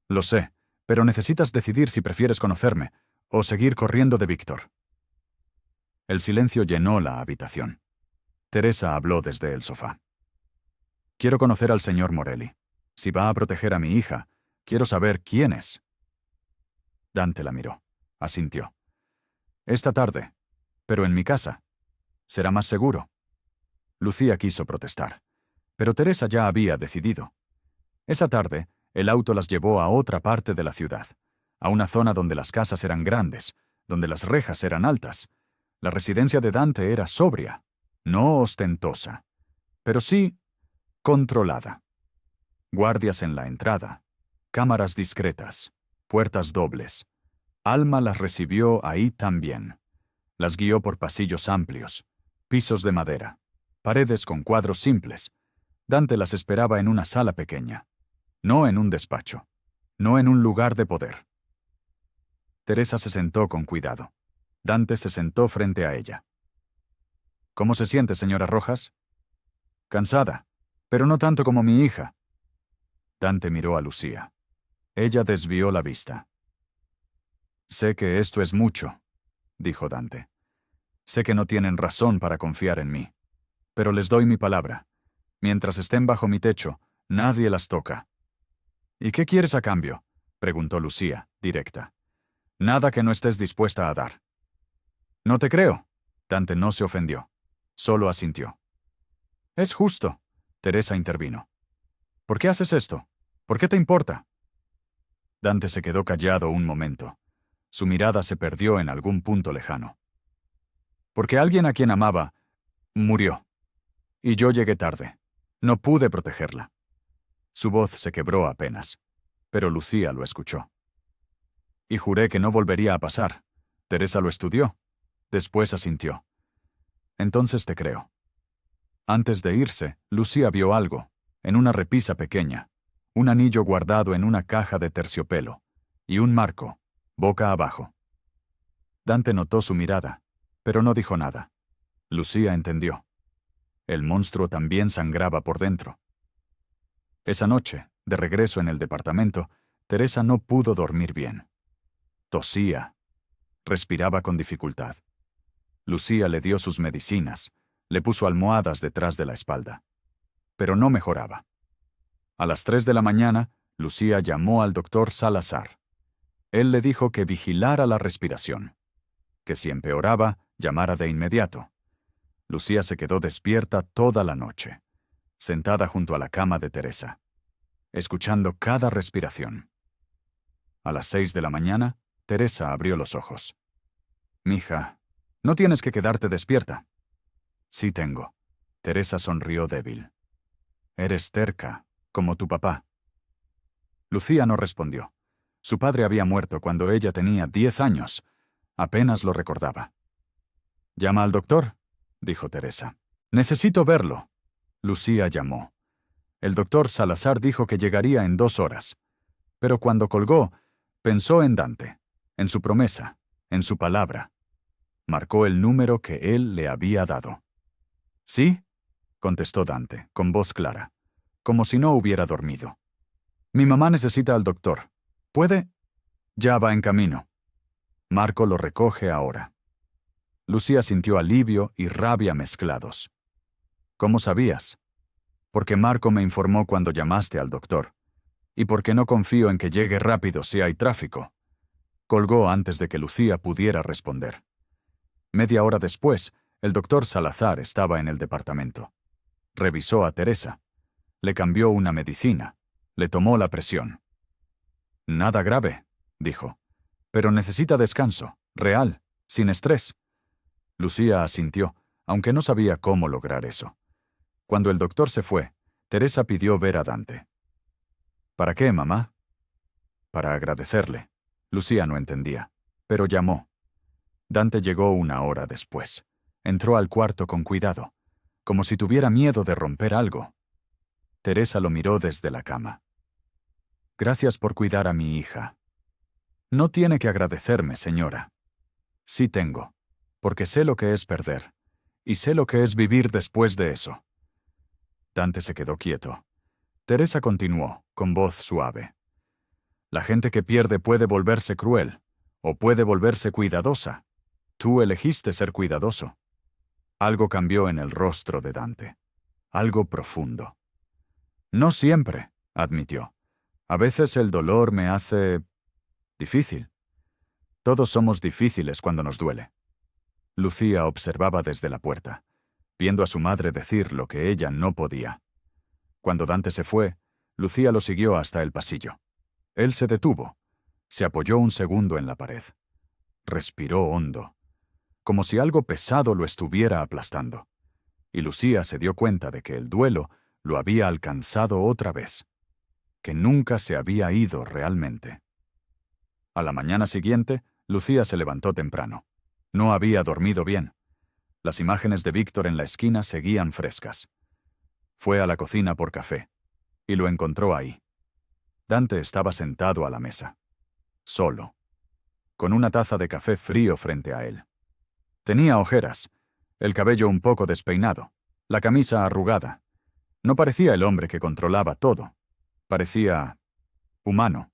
Speaker 1: «Lo sé, pero necesitas decidir si prefieres conocerme o seguir corriendo de Víctor». El silencio llenó la habitación. Teresa habló desde el sofá. «Quiero conocer al señor Morelli. Si va a proteger a mi hija, quiero saber quién es». Dante la miró. Asintió. «Esta tarde. Pero en mi casa. Será más seguro». Lucía quiso protestar. Pero Teresa ya había decidido. Esa tarde, el auto las llevó a otra parte de la ciudad, a una zona donde las casas eran grandes, donde las rejas eran altas. La residencia de Dante era sobria, no ostentosa, pero sí controlada. Guardias en la entrada, cámaras discretas, puertas dobles. Alma las recibió ahí también. Las guió por pasillos amplios, pisos de madera, paredes con cuadros simples. Dante las esperaba en una sala pequeña, no en un despacho, no en un lugar de poder. Teresa se sentó con cuidado. Dante se sentó frente a ella. ¿Cómo se siente, señora Rojas? Cansada, pero no tanto como mi hija. Dante miró a Lucía. Ella desvió la vista. Sé que esto es mucho, dijo Dante. Sé que no tienen razón para confiar en mí. Pero les doy mi palabra. Mientras estén bajo mi techo, nadie las toca. ¿Y qué quieres a cambio? Preguntó Lucía, directa. Nada que no estés dispuesta a dar. No te creo. Dante no se ofendió. Solo asintió. Es justo. Teresa intervino. ¿Por qué haces esto? ¿Por qué te importa? Dante se quedó callado un momento. Su mirada se perdió en algún punto lejano. Porque alguien a quien amaba murió. Y yo llegué tarde. No pude protegerla. Su voz se quebró apenas, pero Lucía lo escuchó. Y juré que no volvería a pasar. Teresa lo estudió. Después asintió. Entonces te creo. Antes de irse, Lucía vio algo, en una repisa pequeña, un anillo guardado en una caja de terciopelo, y un marco, boca abajo. Dante notó su mirada, pero no dijo nada. Lucía entendió. El monstruo también sangraba por dentro. Esa noche, de regreso en el departamento, Teresa no pudo dormir bien. Tosía. Respiraba con dificultad. Lucía le dio sus medicinas, le puso almohadas detrás de la espalda. Pero no mejoraba. A las 3 de la mañana, Lucía llamó al doctor Salazar. Él le dijo que vigilara la respiración, que si empeoraba, llamara de inmediato. Lucía se quedó despierta toda la noche, sentada junto a la cama de Teresa, escuchando cada respiración. A las 6 de la mañana, Teresa abrió los ojos. «Mija, no tienes que quedarte despierta». «Sí tengo». Teresa sonrió débil. «Eres terca, como tu papá». Lucía no respondió. Su padre había muerto cuando ella tenía 10 años. Apenas lo recordaba. «Llama al doctor», dijo Teresa. «Necesito verlo». Lucía llamó. El doctor Salazar dijo que llegaría en 2 horas. Pero cuando colgó, pensó en Dante, en su promesa, en su palabra. Marcó el número que él le había dado. «¿Sí?», contestó Dante, con voz clara, como si no hubiera dormido. «Mi mamá necesita al doctor. ¿Puede?» «Ya va en camino». «Marco lo recoge ahora». Lucía sintió alivio y rabia mezclados. «¿Cómo sabías?» «Porque Marco me informó cuando llamaste al doctor. Y porque no confío en que llegue rápido si hay tráfico». Colgó antes de que Lucía pudiera responder. Media hora después, el doctor Salazar estaba en el departamento. Revisó a Teresa. Le cambió una medicina. Le tomó la presión. «Nada grave», dijo. «Pero necesita descanso, real, sin estrés». Lucía asintió, aunque no sabía cómo lograr eso. Cuando el doctor se fue, Teresa pidió ver a Dante. «¿Para qué, mamá?» «Para agradecerle». Lucía no entendía, pero llamó. Dante llegó 1 hora después. Entró al cuarto con cuidado, como si tuviera miedo de romper algo. Teresa lo miró desde la cama. «Gracias por cuidar a mi hija». «No tiene que agradecerme, señora». «Sí tengo, porque sé lo que es perder, y sé lo que es vivir después de eso». Dante se quedó quieto. Teresa continuó, con voz suave. «La gente que pierde puede volverse cruel, o puede volverse cuidadosa. Tú elegiste ser cuidadoso». Algo cambió en el rostro de Dante. Algo profundo. «No siempre», admitió. «A veces el dolor me hace difícil. Todos somos difíciles cuando nos duele». Lucía observaba desde la puerta, viendo a su madre decir lo que ella no podía. Cuando Dante se fue, Lucía lo siguió hasta el pasillo. Él se detuvo. Se apoyó un segundo en la pared. Respiró hondo, como si algo pesado lo estuviera aplastando. Y Lucía se dio cuenta de que el duelo lo había alcanzado otra vez, que nunca se había ido realmente. A la mañana siguiente, Lucía se levantó temprano. No había dormido bien. Las imágenes de Víctor en la esquina seguían frescas. Fue a la cocina por café, y lo encontró ahí. Dante estaba sentado a la mesa, solo. con una taza de café frío frente a él. Tenía ojeras, el cabello un poco despeinado, la camisa arrugada. No parecía el hombre que controlaba todo. Parecía humano.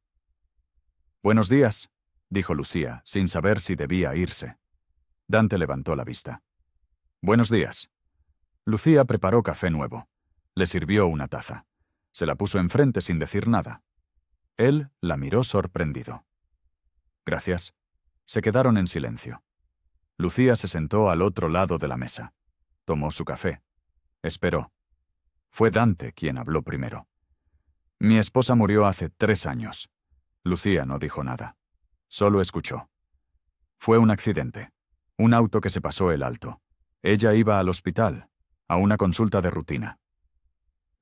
Speaker 1: «Buenos días», dijo Lucía, sin saber si debía irse. Dante levantó la vista. «Buenos días». Lucía preparó café nuevo. Le sirvió una taza. Se la puso enfrente sin decir nada. Él la miró sorprendido. «Gracias». Se quedaron en silencio. Lucía se sentó al otro lado de la mesa. Tomó su café. Esperó. Fue Dante quien habló primero. «Mi esposa murió hace 3 años». Lucía no dijo nada. Solo escuchó. «Fue un accidente. Un auto que se pasó el alto. Ella iba al hospital, a una consulta de rutina».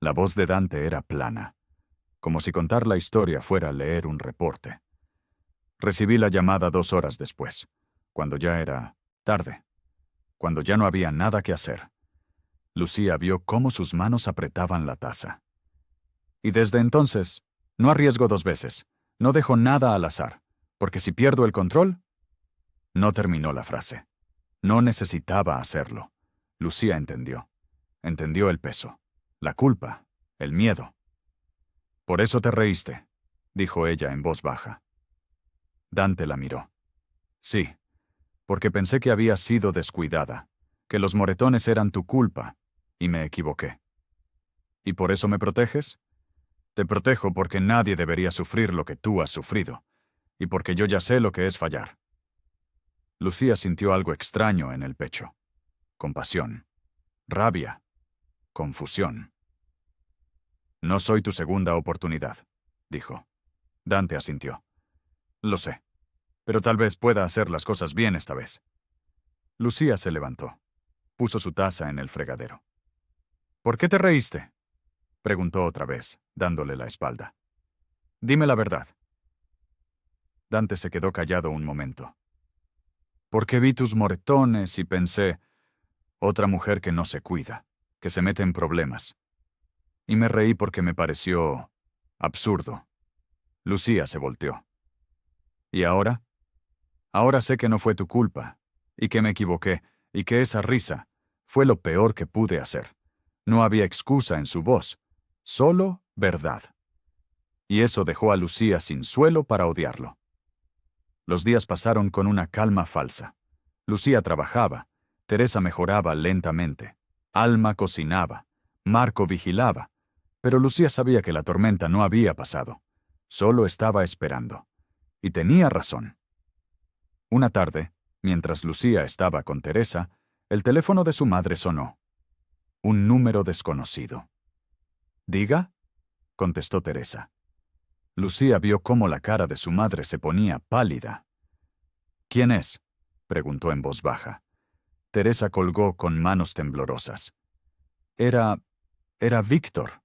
Speaker 1: La voz de Dante era plana, como si contar la historia fuera leer un reporte. «Recibí la llamada 2 horas después, cuando ya era tarde, cuando ya no había nada que hacer». Lucía vio cómo sus manos apretaban la taza. «Y desde entonces, no arriesgo 2 veces, no dejo nada al azar, porque si pierdo el control...». No terminó la frase. No necesitaba hacerlo. Lucía entendió. Entendió el peso, la culpa, el miedo. «Por eso te reíste», dijo ella en voz baja. Dante la miró. «Sí, porque pensé que habías sido descuidada, que los moretones eran tu culpa, y me equivoqué». «¿Y por eso me proteges?» «Te protejo porque nadie debería sufrir lo que tú has sufrido, y porque yo ya sé lo que es fallar». Lucía sintió algo extraño en el pecho. Compasión, rabia, confusión. «No soy tu segunda oportunidad», dijo. Dante asintió. «Lo sé, pero tal vez pueda hacer las cosas bien esta vez». Lucía se levantó. Puso su taza en el fregadero. «¿Por qué te reíste?», preguntó otra vez, dándole la espalda. «Dime la verdad». Dante se quedó callado un momento. «Porque vi tus moretones y pensé, otra mujer que no se cuida, que se mete en problemas. Y me reí porque me pareció absurdo». Lucía se volteó. «¿Y ahora? Ahora sé que no fue tu culpa, y que me equivoqué, y que esa risa fue lo peor que pude hacer. No había excusa en su voz, solo verdad». Y eso dejó a Lucía sin suelo para odiarlo. Los días pasaron con una calma falsa. Lucía trabajaba, Teresa mejoraba lentamente, Alma cocinaba, Marco vigilaba, pero Lucía sabía que la tormenta no había pasado. Solo estaba esperando. Y tenía razón. Una tarde, mientras Lucía estaba con Teresa, el teléfono de su madre sonó. Un número desconocido. «¿Diga?», contestó Teresa. Lucía vio cómo la cara de su madre se ponía pálida. «¿Quién es?», preguntó en voz baja. Teresa colgó con manos temblorosas. Era Víctor».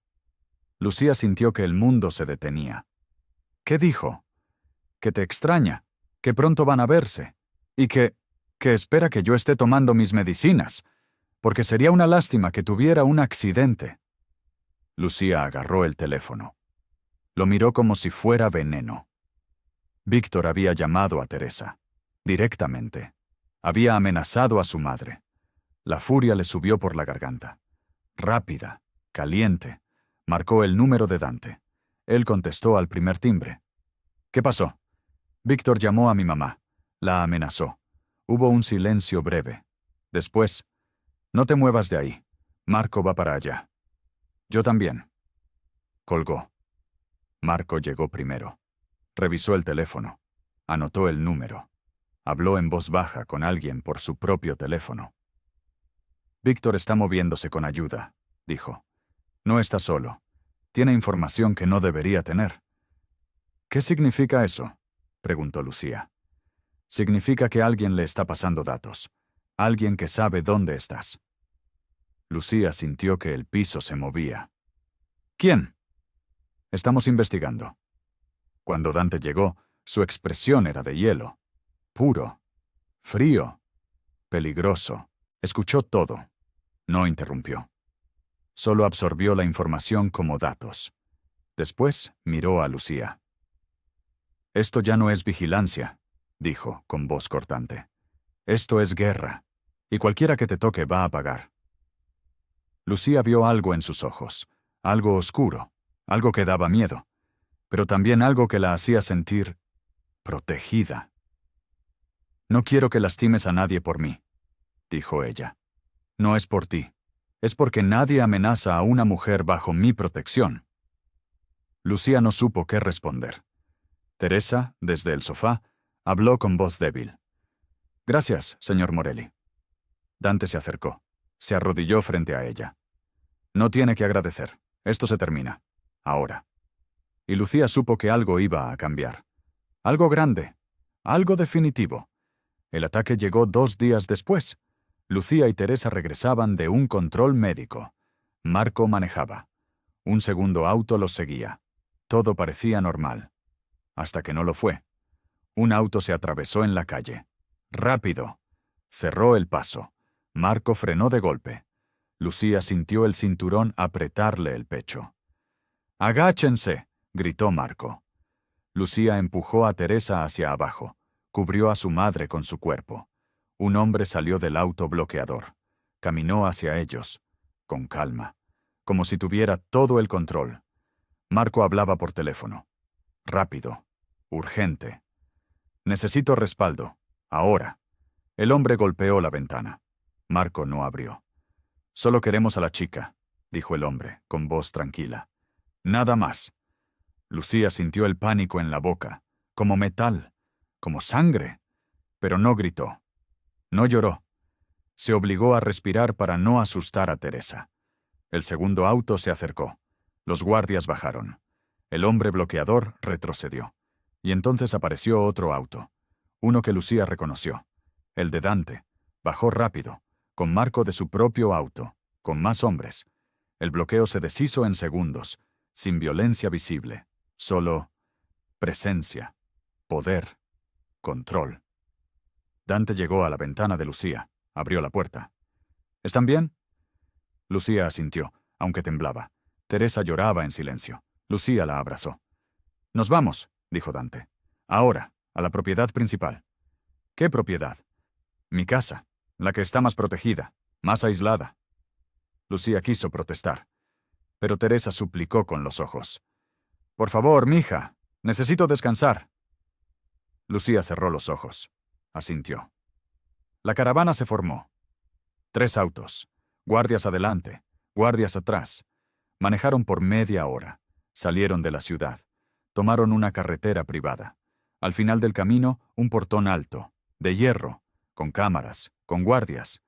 Speaker 1: Lucía sintió que el mundo se detenía. «¿Qué dijo?». «Que te extraña, que pronto van a verse, y que espera que yo esté tomando mis medicinas, porque sería una lástima que tuviera un accidente». Lucía agarró el teléfono. Lo miró como si fuera veneno. Víctor había llamado a Teresa, directamente. Había amenazado a su madre. La furia le subió por la garganta. Rápida, caliente, marcó el número de Dante. Él contestó al primer timbre. «¿Qué pasó?». «Víctor llamó a mi mamá. La amenazó. Hubo un silencio breve. Después, no te muevas de ahí. Marco va para allá». «Yo también». Colgó. Marco llegó primero. Revisó el teléfono. Anotó el número. Habló en voz baja con alguien por su propio teléfono. «Víctor está moviéndose con ayuda», dijo. «No está solo. Tiene información que no debería tener». «¿Qué significa eso?», preguntó Lucía. «Significa que alguien le está pasando datos. Alguien que sabe dónde estás». Lucía sintió que el piso se movía. «¿Quién?». «Estamos investigando». Cuando Dante llegó, su expresión era de hielo. Puro. Frío. Peligroso. Escuchó todo. No interrumpió. Solo absorbió la información como datos. Después miró a Lucía. «Esto ya no es vigilancia», dijo, con voz cortante. Esto es guerra, y cualquiera que te toque va a pagar. Lucía vio algo en sus ojos, algo oscuro, algo que daba miedo, pero también algo que la hacía sentir protegida. No quiero que lastimes a nadie por mí, dijo ella. No es por ti, es porque nadie amenaza a una mujer bajo mi protección. Lucía no supo qué responder. Teresa, desde el sofá, habló con voz débil. Gracias, señor Morelli. Dante se acercó. Se arrodilló frente a ella. No tiene que agradecer. Esto se termina. Ahora. Y Lucía supo que algo iba a cambiar. Algo grande. Algo definitivo. El ataque llegó 2 días después. Lucía y Teresa regresaban de un control médico. Marco manejaba. Un segundo auto los seguía. Todo parecía normal. Hasta que no lo fue. Un auto se atravesó en la calle. Rápido. Cerró el paso. Marco frenó de golpe. Lucía sintió el cinturón apretarle el pecho. ¡Agáchense!, gritó Marco. Lucía empujó a Teresa hacia abajo. Cubrió a su madre con su cuerpo. Un hombre salió del auto bloqueador. Caminó hacia ellos, con calma, como si tuviera todo el control. Marco hablaba por teléfono. Rápido. Urgente. Necesito respaldo. Ahora. El hombre golpeó la ventana. Marco no abrió. Solo queremos a la chica, dijo el hombre, con voz tranquila. Nada más. Lucía sintió el pánico en la boca, como metal, como sangre, pero no gritó. No lloró. Se obligó a respirar para no asustar a Teresa. El segundo auto se acercó. Los guardias bajaron. El hombre bloqueador retrocedió. Y entonces apareció otro auto. Uno que Lucía reconoció. El de Dante. Bajó rápido, con Marco de su propio auto, con más hombres. El bloqueo se deshizo en segundos, sin violencia visible. Solo presencia, poder, control. Dante llegó a la ventana de Lucía. Abrió la puerta. ¿Están bien? Lucía asintió, aunque temblaba. Teresa lloraba en silencio. Lucía la abrazó. Nos vamos, dijo Dante. Ahora, a la propiedad principal. ¿Qué propiedad? Mi casa, la que está más protegida, más aislada. Lucía quiso protestar, pero Teresa suplicó con los ojos. Por favor, mija, necesito descansar. Lucía cerró los ojos. Asintió. La caravana se formó. 3 autos. Guardias adelante, guardias atrás. Manejaron por media hora. Salieron de la ciudad. Tomaron una carretera privada. Al final del camino, un portón alto, de hierro, con cámaras, con guardias.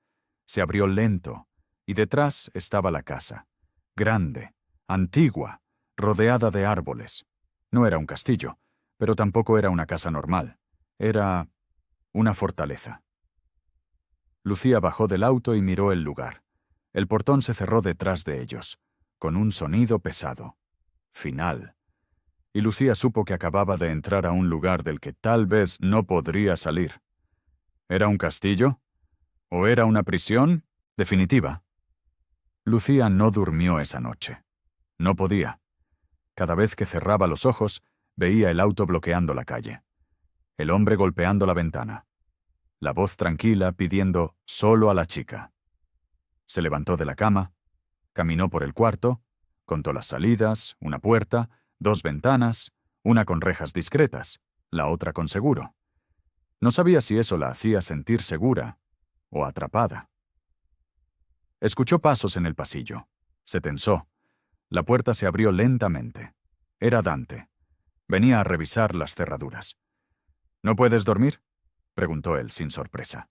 Speaker 1: Se abrió lento, y detrás estaba la casa. Grande, antigua, rodeada de árboles. No era un castillo, pero tampoco era una casa normal. Era una fortaleza. Lucía bajó del auto y miró el lugar. El portón se cerró detrás de ellos, con un sonido pesado. Final. Y Lucía supo que acababa de entrar a un lugar del que tal vez no podría salir. ¿Era un castillo? ¿O era una prisión? Definitiva. Lucía no durmió esa noche. No podía. Cada vez que cerraba los ojos, veía el auto bloqueando la calle. El hombre golpeando la ventana. La voz tranquila pidiendo solo a la chica. Se levantó de la cama, caminó por el cuarto, contó las salidas, una puerta, 2 ventanas, una con rejas discretas, la otra con seguro. No sabía si eso la hacía sentir segura o atrapada. Escuchó pasos en el pasillo. Se tensó. La puerta se abrió lentamente. Era Dante. Venía a revisar las cerraduras. ¿No puedes dormir?, preguntó él sin sorpresa.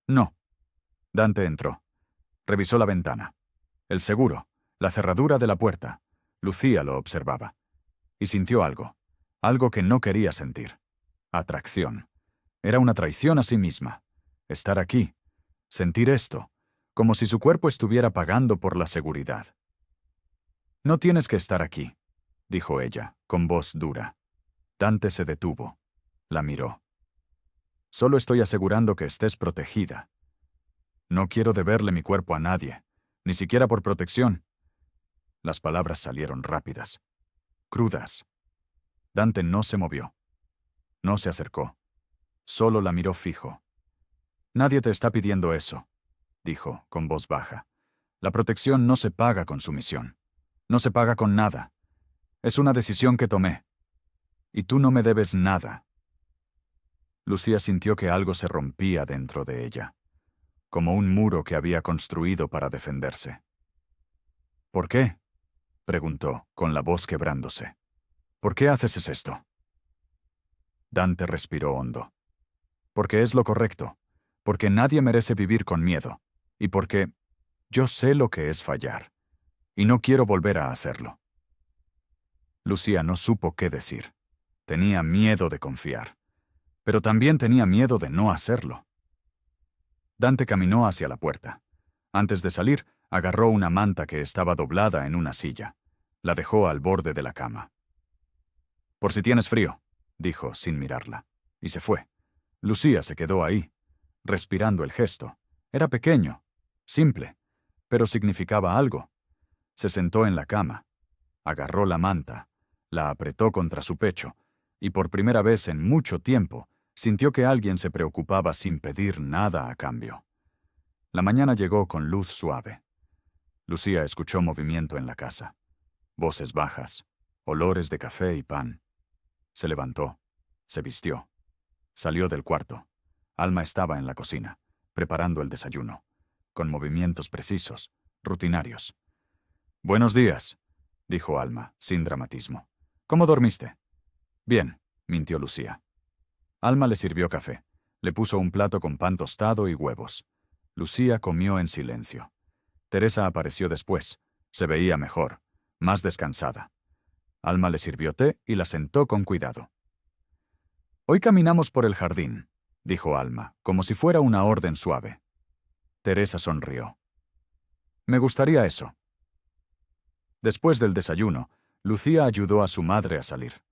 Speaker 1: No. Dante entró. Revisó la ventana. El seguro, la cerradura de la puerta. Lucía lo observaba. Y sintió algo. Algo que no quería sentir. Atracción. Era una traición a sí misma. Estar aquí. Sentir esto. Como si su cuerpo estuviera pagando por la seguridad. No tienes que estar aquí, dijo ella, con voz dura. Dante se detuvo. La miró. Solo estoy asegurando que estés protegida. No quiero deberle mi cuerpo a nadie, ni siquiera por protección. Las palabras salieron rápidas, crudas. Dante no se movió. No se acercó. Solo la miró fijo. «Nadie te está pidiendo eso», dijo, con voz baja. «La protección no se paga con sumisión. No se paga con nada. Es una decisión que tomé. Y tú no me debes nada». Lucía sintió que algo se rompía dentro de ella, como un muro que había construido para defenderse. «¿Por qué?», preguntó, con la voz quebrándose. «¿Por qué haces esto?». Dante respiró hondo. «Porque es lo correcto, porque nadie merece vivir con miedo, y porque yo sé lo que es fallar, y no quiero volver a hacerlo». Lucía no supo qué decir. Tenía miedo de confiar, pero también tenía miedo de no hacerlo. Dante caminó hacia la puerta. Antes de salir, agarró una manta que estaba doblada en una silla. La dejó al borde de la cama. «Por si tienes frío», dijo, sin mirarla, y se fue. Lucía se quedó ahí, respirando el gesto. Era pequeño, simple, pero significaba algo. Se sentó en la cama, agarró la manta, la apretó contra su pecho, y por primera vez en mucho tiempo sintió que alguien se preocupaba sin pedir nada a cambio. La mañana llegó con luz suave. Lucía escuchó movimiento en la casa. Voces bajas, olores de café y pan. Se levantó, se vistió. Salió del cuarto. Alma estaba en la cocina, preparando el desayuno, con movimientos precisos, rutinarios. «Buenos días», dijo Alma, sin dramatismo. «¿Cómo dormiste?». «Bien», mintió Lucía. Alma le sirvió café. Le puso un plato con pan tostado y huevos. Lucía comió en silencio. Teresa apareció después. Se veía mejor, más descansada. Alma le sirvió té y la sentó con cuidado. «Hoy caminamos por el jardín», dijo Alma, como si fuera una orden suave. Teresa sonrió. «Me gustaría eso». Después del desayuno, Lucía ayudó a su madre a salir.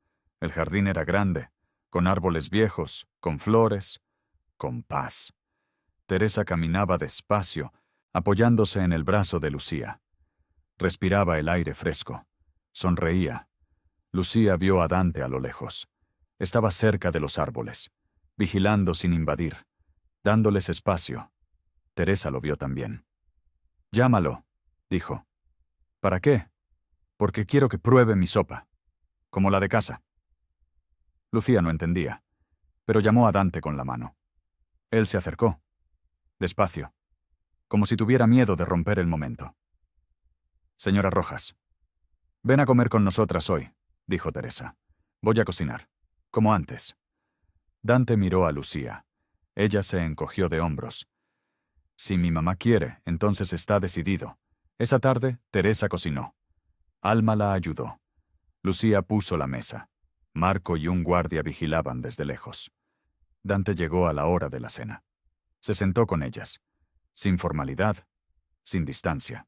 Speaker 1: El jardín era grande, con árboles viejos, con flores, con paz. Teresa caminaba despacio, apoyándose en el brazo de Lucía. Respiraba el aire fresco. Sonreía. Lucía vio a Dante a lo lejos. Estaba cerca de los árboles, vigilando sin invadir, dándoles espacio. Teresa lo vio también. «Llámalo», dijo. «¿Para qué?». «Porque quiero que pruebe mi sopa, como la de casa». Lucía no entendía, pero llamó a Dante con la mano. Él se acercó, despacio, como si tuviera miedo de romper el momento. «Señora Rojas, ven a comer con nosotras hoy», dijo Teresa. «Voy a cocinar, como antes». Dante miró a Lucía. Ella se encogió de hombros. «Si mi mamá quiere, entonces está decidido». Esa tarde, Teresa cocinó. Alma la ayudó. Lucía puso la mesa. Marco y un guardia vigilaban desde lejos. Dante llegó a la hora de la cena. Se sentó con ellas, sin formalidad, sin distancia.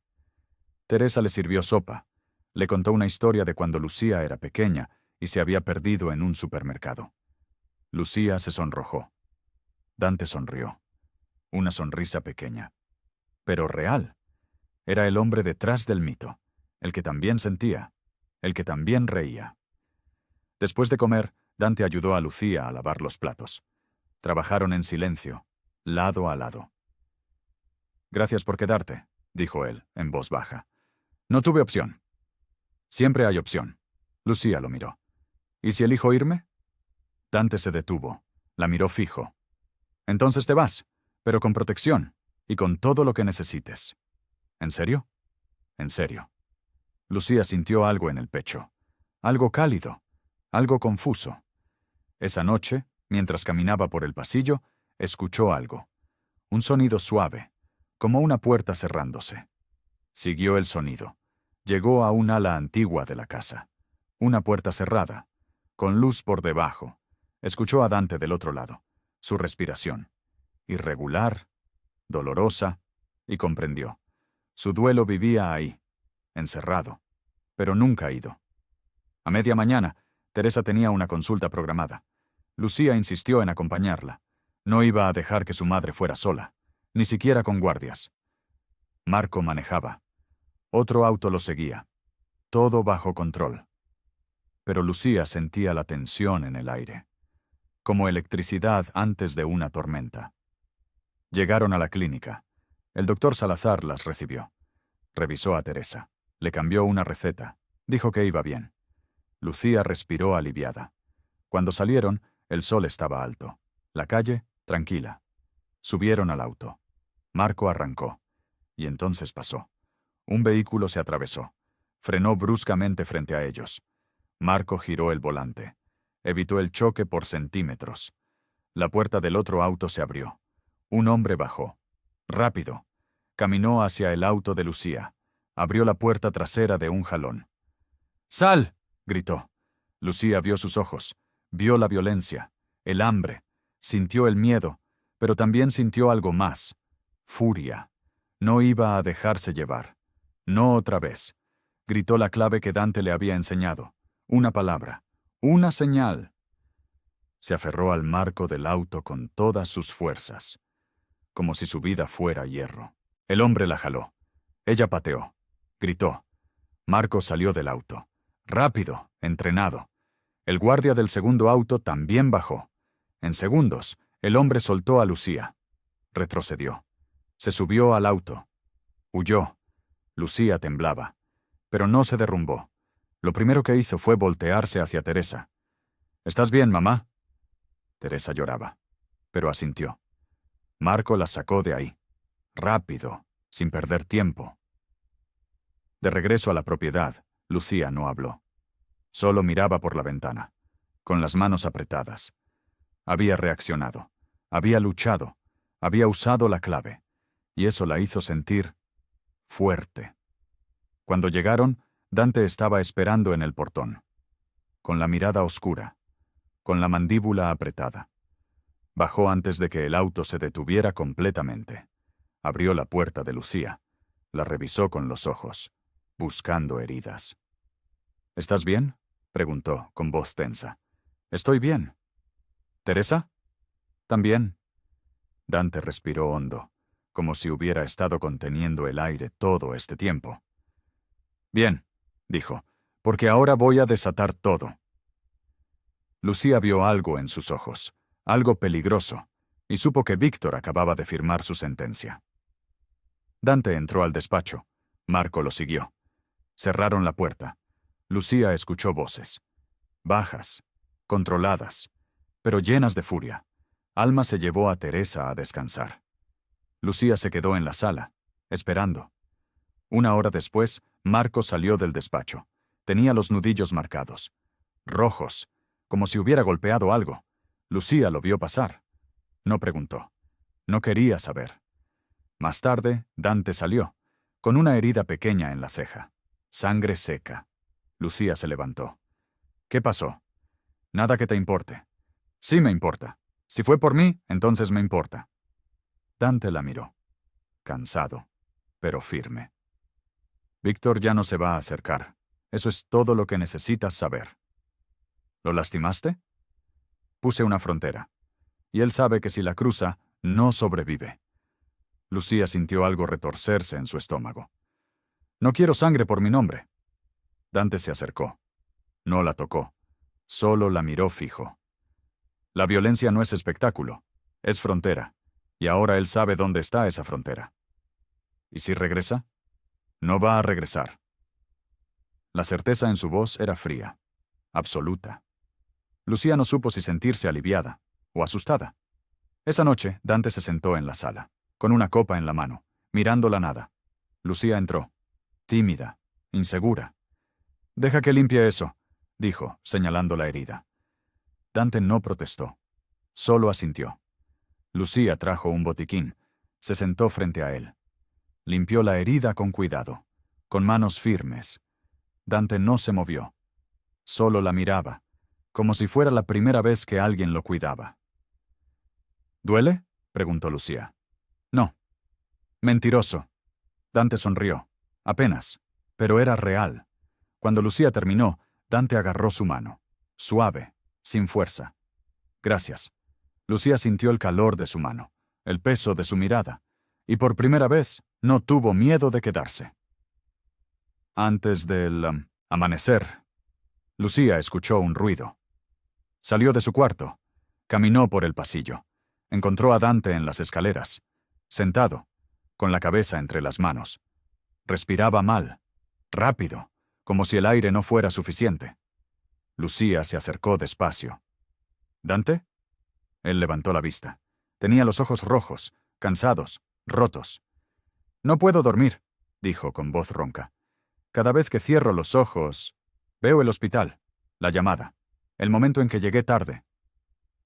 Speaker 1: Teresa le sirvió sopa. Le contó una historia de cuando Lucía era pequeña y se había perdido en un supermercado. Lucía se sonrojó. Dante sonrió. Una sonrisa pequeña, pero real. Era el hombre detrás del mito, el que también sentía, el que también reía. Después de comer, Dante ayudó a Lucía a lavar los platos. Trabajaron en silencio, lado a lado. «Gracias por quedarte», dijo él, en voz baja. «No tuve opción». «Siempre hay opción». Lucía lo miró. «¿Y si elijo irme?». Dante se detuvo. La miró fijo. «Entonces te vas, pero con protección, y con todo lo que necesites». «¿En serio?». «En serio». Lucía sintió algo en el pecho. Algo cálido. Algo confuso. Esa noche, mientras caminaba por el pasillo, escuchó algo. Un sonido suave, como una puerta cerrándose. Siguió el sonido. Llegó a un ala antigua de la casa. Una puerta cerrada, con luz por debajo. Escuchó a Dante del otro lado. Su respiración. Irregular, dolorosa, y comprendió. Su duelo vivía ahí, encerrado, pero nunca ido. A media mañana, Teresa tenía una consulta programada. Lucía insistió en acompañarla. No iba a dejar que su madre fuera sola, ni siquiera con guardias. Marco manejaba. Otro auto lo seguía. Todo bajo control. Pero Lucía sentía la tensión en el aire. como electricidad antes de una tormenta. Llegaron a la clínica. El doctor Salazar las recibió. Revisó a Teresa. Le cambió una receta. Dijo que iba bien. Lucía respiró aliviada. Cuando salieron, el sol estaba alto. La calle, tranquila. Subieron al auto. Marco arrancó. Y entonces pasó. Un vehículo se atravesó. Frenó bruscamente frente a ellos. Marco giró el volante. Evitó el choque por centímetros. La puerta del otro auto se abrió. Un hombre bajó. Rápido. Caminó hacia el auto de Lucía. Abrió la puerta trasera de un jalón. ¡Sal!, gritó. Lucía vio sus ojos. Vio la violencia, el hambre. Sintió el miedo, pero también sintió algo más. Furia. No iba a dejarse llevar. No otra vez. Gritó la clave que Dante le había enseñado. Una palabra. Una señal. Se aferró al marco del auto con todas sus fuerzas, como si su vida fuera hierro. El hombre la jaló. Ella pateó. Gritó. Marco salió del auto. Rápido, entrenado. El guardia del segundo auto también bajó. En segundos, el hombre soltó a Lucía. Retrocedió. Se subió al auto. Huyó. Lucía temblaba. Pero no se derrumbó. Lo primero que hizo fue voltearse hacia Teresa. ¿Estás bien, mamá? Teresa lloraba, pero asintió. Marco la sacó de ahí. Rápido, sin perder tiempo. De regreso a la propiedad, Lucía no habló. Solo miraba por la ventana, con las manos apretadas. Había reaccionado, había luchado, había usado la clave, y eso la hizo sentir fuerte. Cuando llegaron, Dante estaba esperando en el portón, con la mirada oscura, con la mandíbula apretada. Bajó antes de que el auto se detuviera completamente. Abrió la puerta de Lucía, la revisó con los ojos, buscando heridas. ¿Estás bien?, preguntó, con voz tensa. Estoy bien. ¿Teresa? También. Dante respiró hondo, como si hubiera estado conteniendo el aire todo este tiempo. Bien, dijo, porque ahora voy a desatar todo. Lucía vio algo en sus ojos, algo peligroso, y supo que Víctor acababa de firmar su sentencia. Dante entró al despacho. Marco lo siguió. Cerraron la puerta. Lucía escuchó voces. Bajas, controladas, pero llenas de furia. Alma se llevó a Teresa a descansar. Lucía se quedó en la sala, esperando. Una hora después, Marco salió del despacho. Tenía los nudillos marcados. Rojos, como si hubiera golpeado algo. Lucía lo vio pasar. No preguntó. No quería saber. Más tarde, Dante salió, con una herida pequeña en la ceja. Sangre seca. Lucía se levantó. ¿Qué pasó? Nada que te importe. Sí me importa. Si fue por mí, entonces me importa. Dante la miró. Cansado, pero firme. Víctor ya no se va a acercar. Eso es todo lo que necesitas saber. ¿Lo lastimaste? Puse una frontera. Y él sabe que si la cruza, no sobrevive. Lucía sintió algo retorcerse en su estómago. No quiero sangre por mi nombre. Dante se acercó. No la tocó. Solo la miró fijo. La violencia no es espectáculo, es frontera. Y ahora él sabe dónde está esa frontera. ¿Y si regresa? No va a regresar. La certeza en su voz era fría, absoluta. Lucía no supo si sentirse aliviada o asustada. Esa noche, Dante se sentó en la sala, con una copa en la mano, mirando la nada. Lucía entró, tímida, insegura. «Deja que limpie eso», dijo, señalando la herida. Dante no protestó, solo asintió. Lucía trajo un botiquín, se sentó frente a él. Limpió la herida con cuidado, con manos firmes. Dante no se movió, solo la miraba, como si fuera la primera vez que alguien lo cuidaba. ¿Duele?, preguntó Lucía. No. Mentiroso. Dante sonrió, apenas, pero era real. Cuando Lucía terminó, Dante agarró su mano, suave, sin fuerza. Gracias. Lucía sintió el calor de su mano, el peso de su mirada, y por primera vez no tuvo miedo de quedarse. Antes del amanecer, Lucía escuchó un ruido. Salió de su cuarto. Caminó por el pasillo. Encontró a Dante en las escaleras, sentado, con la cabeza entre las manos. Respiraba mal, rápido, como si el aire no fuera suficiente. Lucía se acercó despacio. ¿Dante? Él levantó la vista. Tenía los ojos rojos, cansados, rotos. No puedo dormir, dijo con voz ronca. Cada vez que cierro los ojos, veo el hospital, la llamada, el momento en que llegué tarde.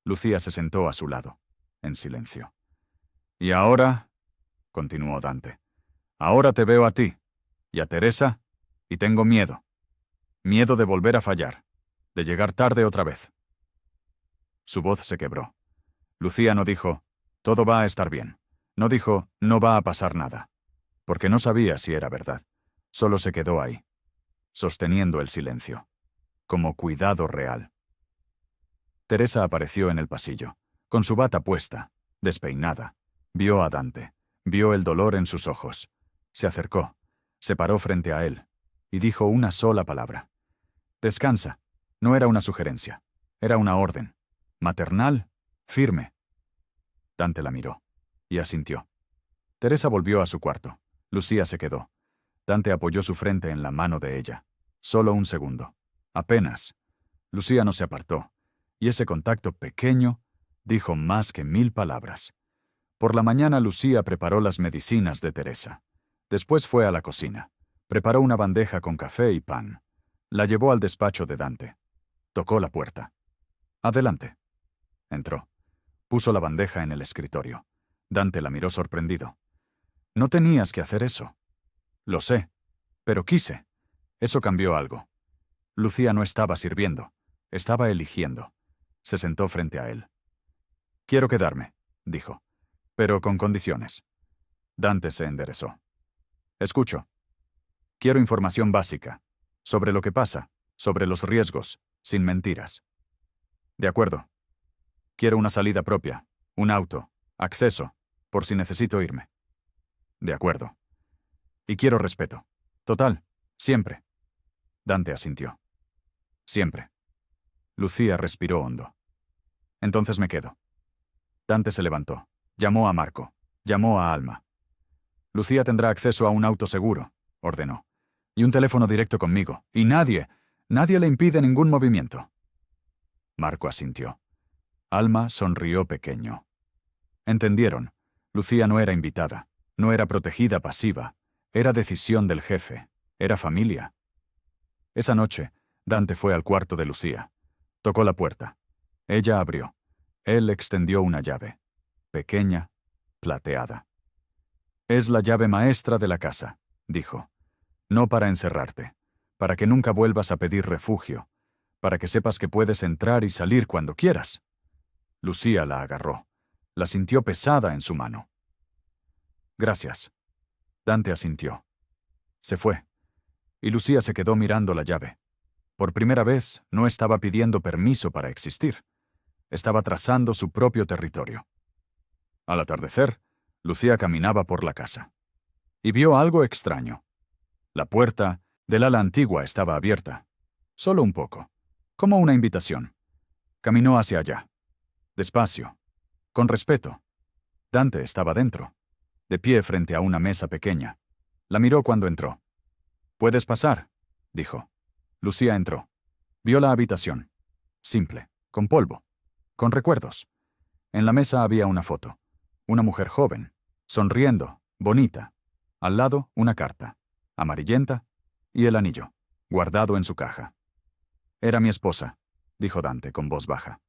Speaker 1: Lucía se sentó a su lado, en silencio. Y ahora, continuó Dante, ahora te veo a ti, y a Teresa, y tengo miedo. Miedo de volver a fallar, de llegar tarde otra vez. Su voz se quebró. Lucía no dijo, todo va a estar bien. No dijo, no va a pasar nada. Porque no sabía si era verdad. Solo se quedó ahí, sosteniendo el silencio, como cuidado real. Teresa apareció en el pasillo, con su bata puesta, despeinada. Vio a Dante, vio el dolor en sus ojos. Se acercó, se paró frente a él, y dijo una sola palabra. Descansa. No era una sugerencia, era una orden. Maternal, firme. Dante la miró, y asintió. Teresa volvió a su cuarto. Lucía se quedó. Dante apoyó su frente en la mano de ella. Solo un segundo. Apenas. Lucía no se apartó, y ese contacto pequeño dijo más que 1000 palabras. Por la mañana Lucía preparó las medicinas de Teresa. Después fue a la cocina. Preparó una bandeja con café y pan. La llevó al despacho de Dante. Tocó la puerta. Adelante. Entró. Puso la bandeja en el escritorio. Dante la miró sorprendido. No tenías que hacer eso. Lo sé, pero quise. Eso cambió algo. Lucía no estaba sirviendo, estaba eligiendo. Se sentó frente a él. Quiero quedarme, dijo, pero con condiciones. Dante se enderezó. Escucho. Quiero información básica, sobre lo que pasa, sobre los riesgos, sin mentiras. De acuerdo. Quiero una salida propia, un auto, acceso, por si necesito irme. De acuerdo. Y quiero respeto. Total, siempre. Dante asintió. Siempre. Lucía respiró hondo. Entonces me quedo. Dante se levantó. Llamó a Marco. Llamó a Alma. Lucía tendrá acceso a un auto seguro, ordenó. Y un teléfono directo conmigo. Y nadie le impide ningún movimiento. Marco asintió. Alma sonrió pequeño. Entendieron. Lucía no era invitada. No era protegida pasiva. Era decisión del jefe. Era familia. Esa noche, Dante fue al cuarto de Lucía. Tocó la puerta. Ella abrió. Él extendió una llave. Pequeña, plateada. Es la llave maestra de la casa, dijo. No para encerrarte, para que nunca vuelvas a pedir refugio, para que sepas que puedes entrar y salir cuando quieras. Lucía la agarró. La sintió pesada en su mano. Gracias. Dante asintió. Se fue. Y Lucía se quedó mirando la llave. Por primera vez, no estaba pidiendo permiso para existir. Estaba trazando su propio territorio. Al atardecer, Lucía caminaba por la casa. Y vio algo extraño. La puerta del ala antigua estaba abierta. Solo un poco. Como una invitación. Caminó hacia allá. Despacio. Con respeto. Dante estaba dentro, de pie frente a una mesa pequeña. La miró cuando entró. «Puedes pasar», dijo. Lucía entró. Vio la habitación. Simple, con polvo, con recuerdos. En la mesa había una foto. Una mujer joven, sonriendo, bonita. Al lado, una carta, amarillenta, y el anillo, guardado en su caja. «Era mi esposa», dijo Dante con voz baja.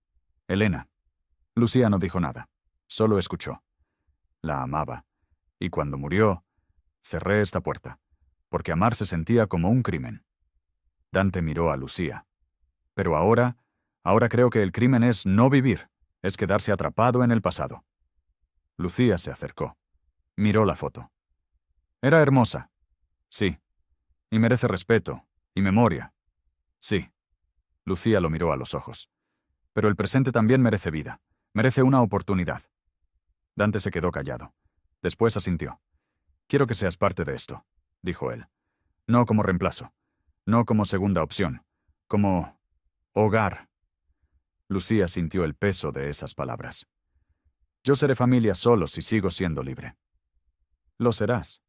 Speaker 1: «Elena». Lucía no dijo nada, solo escuchó. La amaba. Y cuando murió, cerré esta puerta, porque amar se sentía como un crimen. Dante miró a Lucía. Pero ahora creo que el crimen es no vivir, es quedarse atrapado en el pasado. Lucía se acercó. Miró la foto. Era hermosa. Sí. Y merece respeto, y memoria. Sí. Lucía lo miró a los ojos. Pero el presente también merece vida, merece una oportunidad. Dante se quedó callado. Después asintió. Quiero que seas parte de esto, dijo él. No como reemplazo, no como segunda opción, como hogar. Lucía sintió el peso de esas palabras. Yo seré familia solo si sigo siendo libre. Lo serás.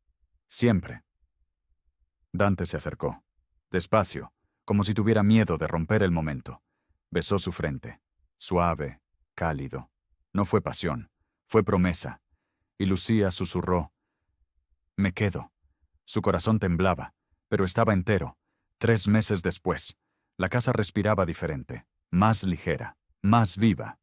Speaker 1: Siempre. Dante se acercó. Despacio, como si tuviera miedo de romper el momento. Besó su frente. Suave, cálido. No fue pasión, fue promesa. Y Lucía susurró: «Me quedo». Su corazón temblaba, pero estaba entero. 3 meses después, la casa respiraba diferente, más ligera, más viva.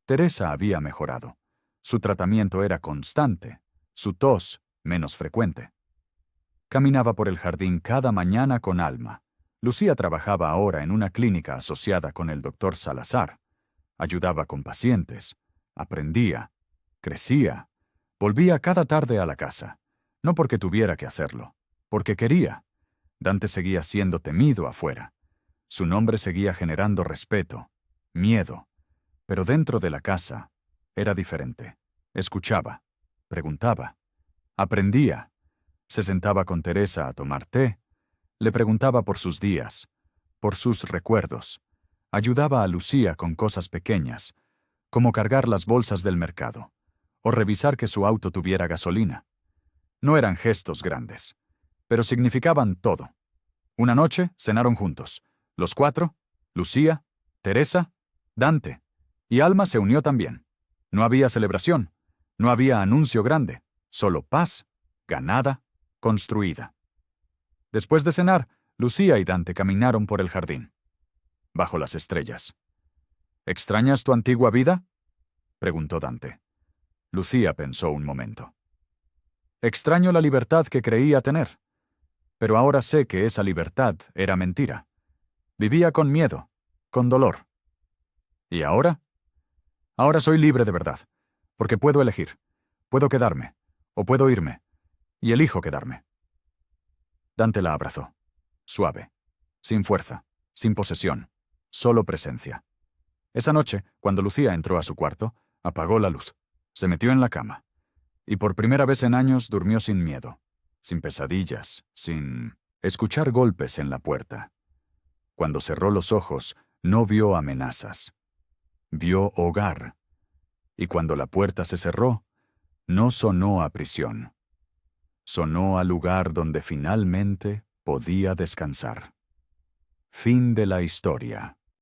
Speaker 1: Teresa había mejorado. Su tratamiento era constante, su tos menos frecuente. Caminaba por el jardín cada mañana con Alma. Lucía trabajaba ahora en una clínica asociada con el doctor Salazar. Ayudaba con pacientes, aprendía, crecía, volvía cada tarde a la casa, no porque tuviera que hacerlo, porque quería. Dante seguía siendo temido afuera. Su nombre seguía generando respeto, miedo, pero dentro de la casa era diferente. Escuchaba, preguntaba, aprendía. Se sentaba con Teresa a tomar té, le preguntaba por sus días, por sus recuerdos. Ayudaba a Lucía con cosas pequeñas, como cargar las bolsas del mercado, o revisar que su auto tuviera gasolina. No eran gestos grandes, pero significaban todo. Una noche cenaron juntos, los 4, Lucía, Teresa, Dante, y Alma se unió también. No había celebración, no había anuncio grande, solo paz, ganada, construida. Después de cenar, Lucía y Dante caminaron por el jardín, bajo las estrellas. ¿Extrañas tu antigua vida?, preguntó Dante. Lucía pensó un momento. Extraño la libertad que creía tener, pero ahora sé que esa libertad era mentira. Vivía con miedo, con dolor. ¿Y ahora? Ahora soy libre de verdad, porque puedo elegir. Puedo quedarme, o puedo irme, y elijo quedarme. Dante la abrazó, suave, sin fuerza, sin posesión, solo presencia. Esa noche, cuando Lucía entró a su cuarto, apagó la luz, se metió en la cama, y por primera vez en años durmió sin miedo, sin pesadillas, sin escuchar golpes en la puerta. Cuando cerró los ojos, no vio amenazas. Vio hogar. Y cuando la puerta se cerró, no sonó a prisión. Sonó al lugar donde finalmente podía descansar. Fin de la historia.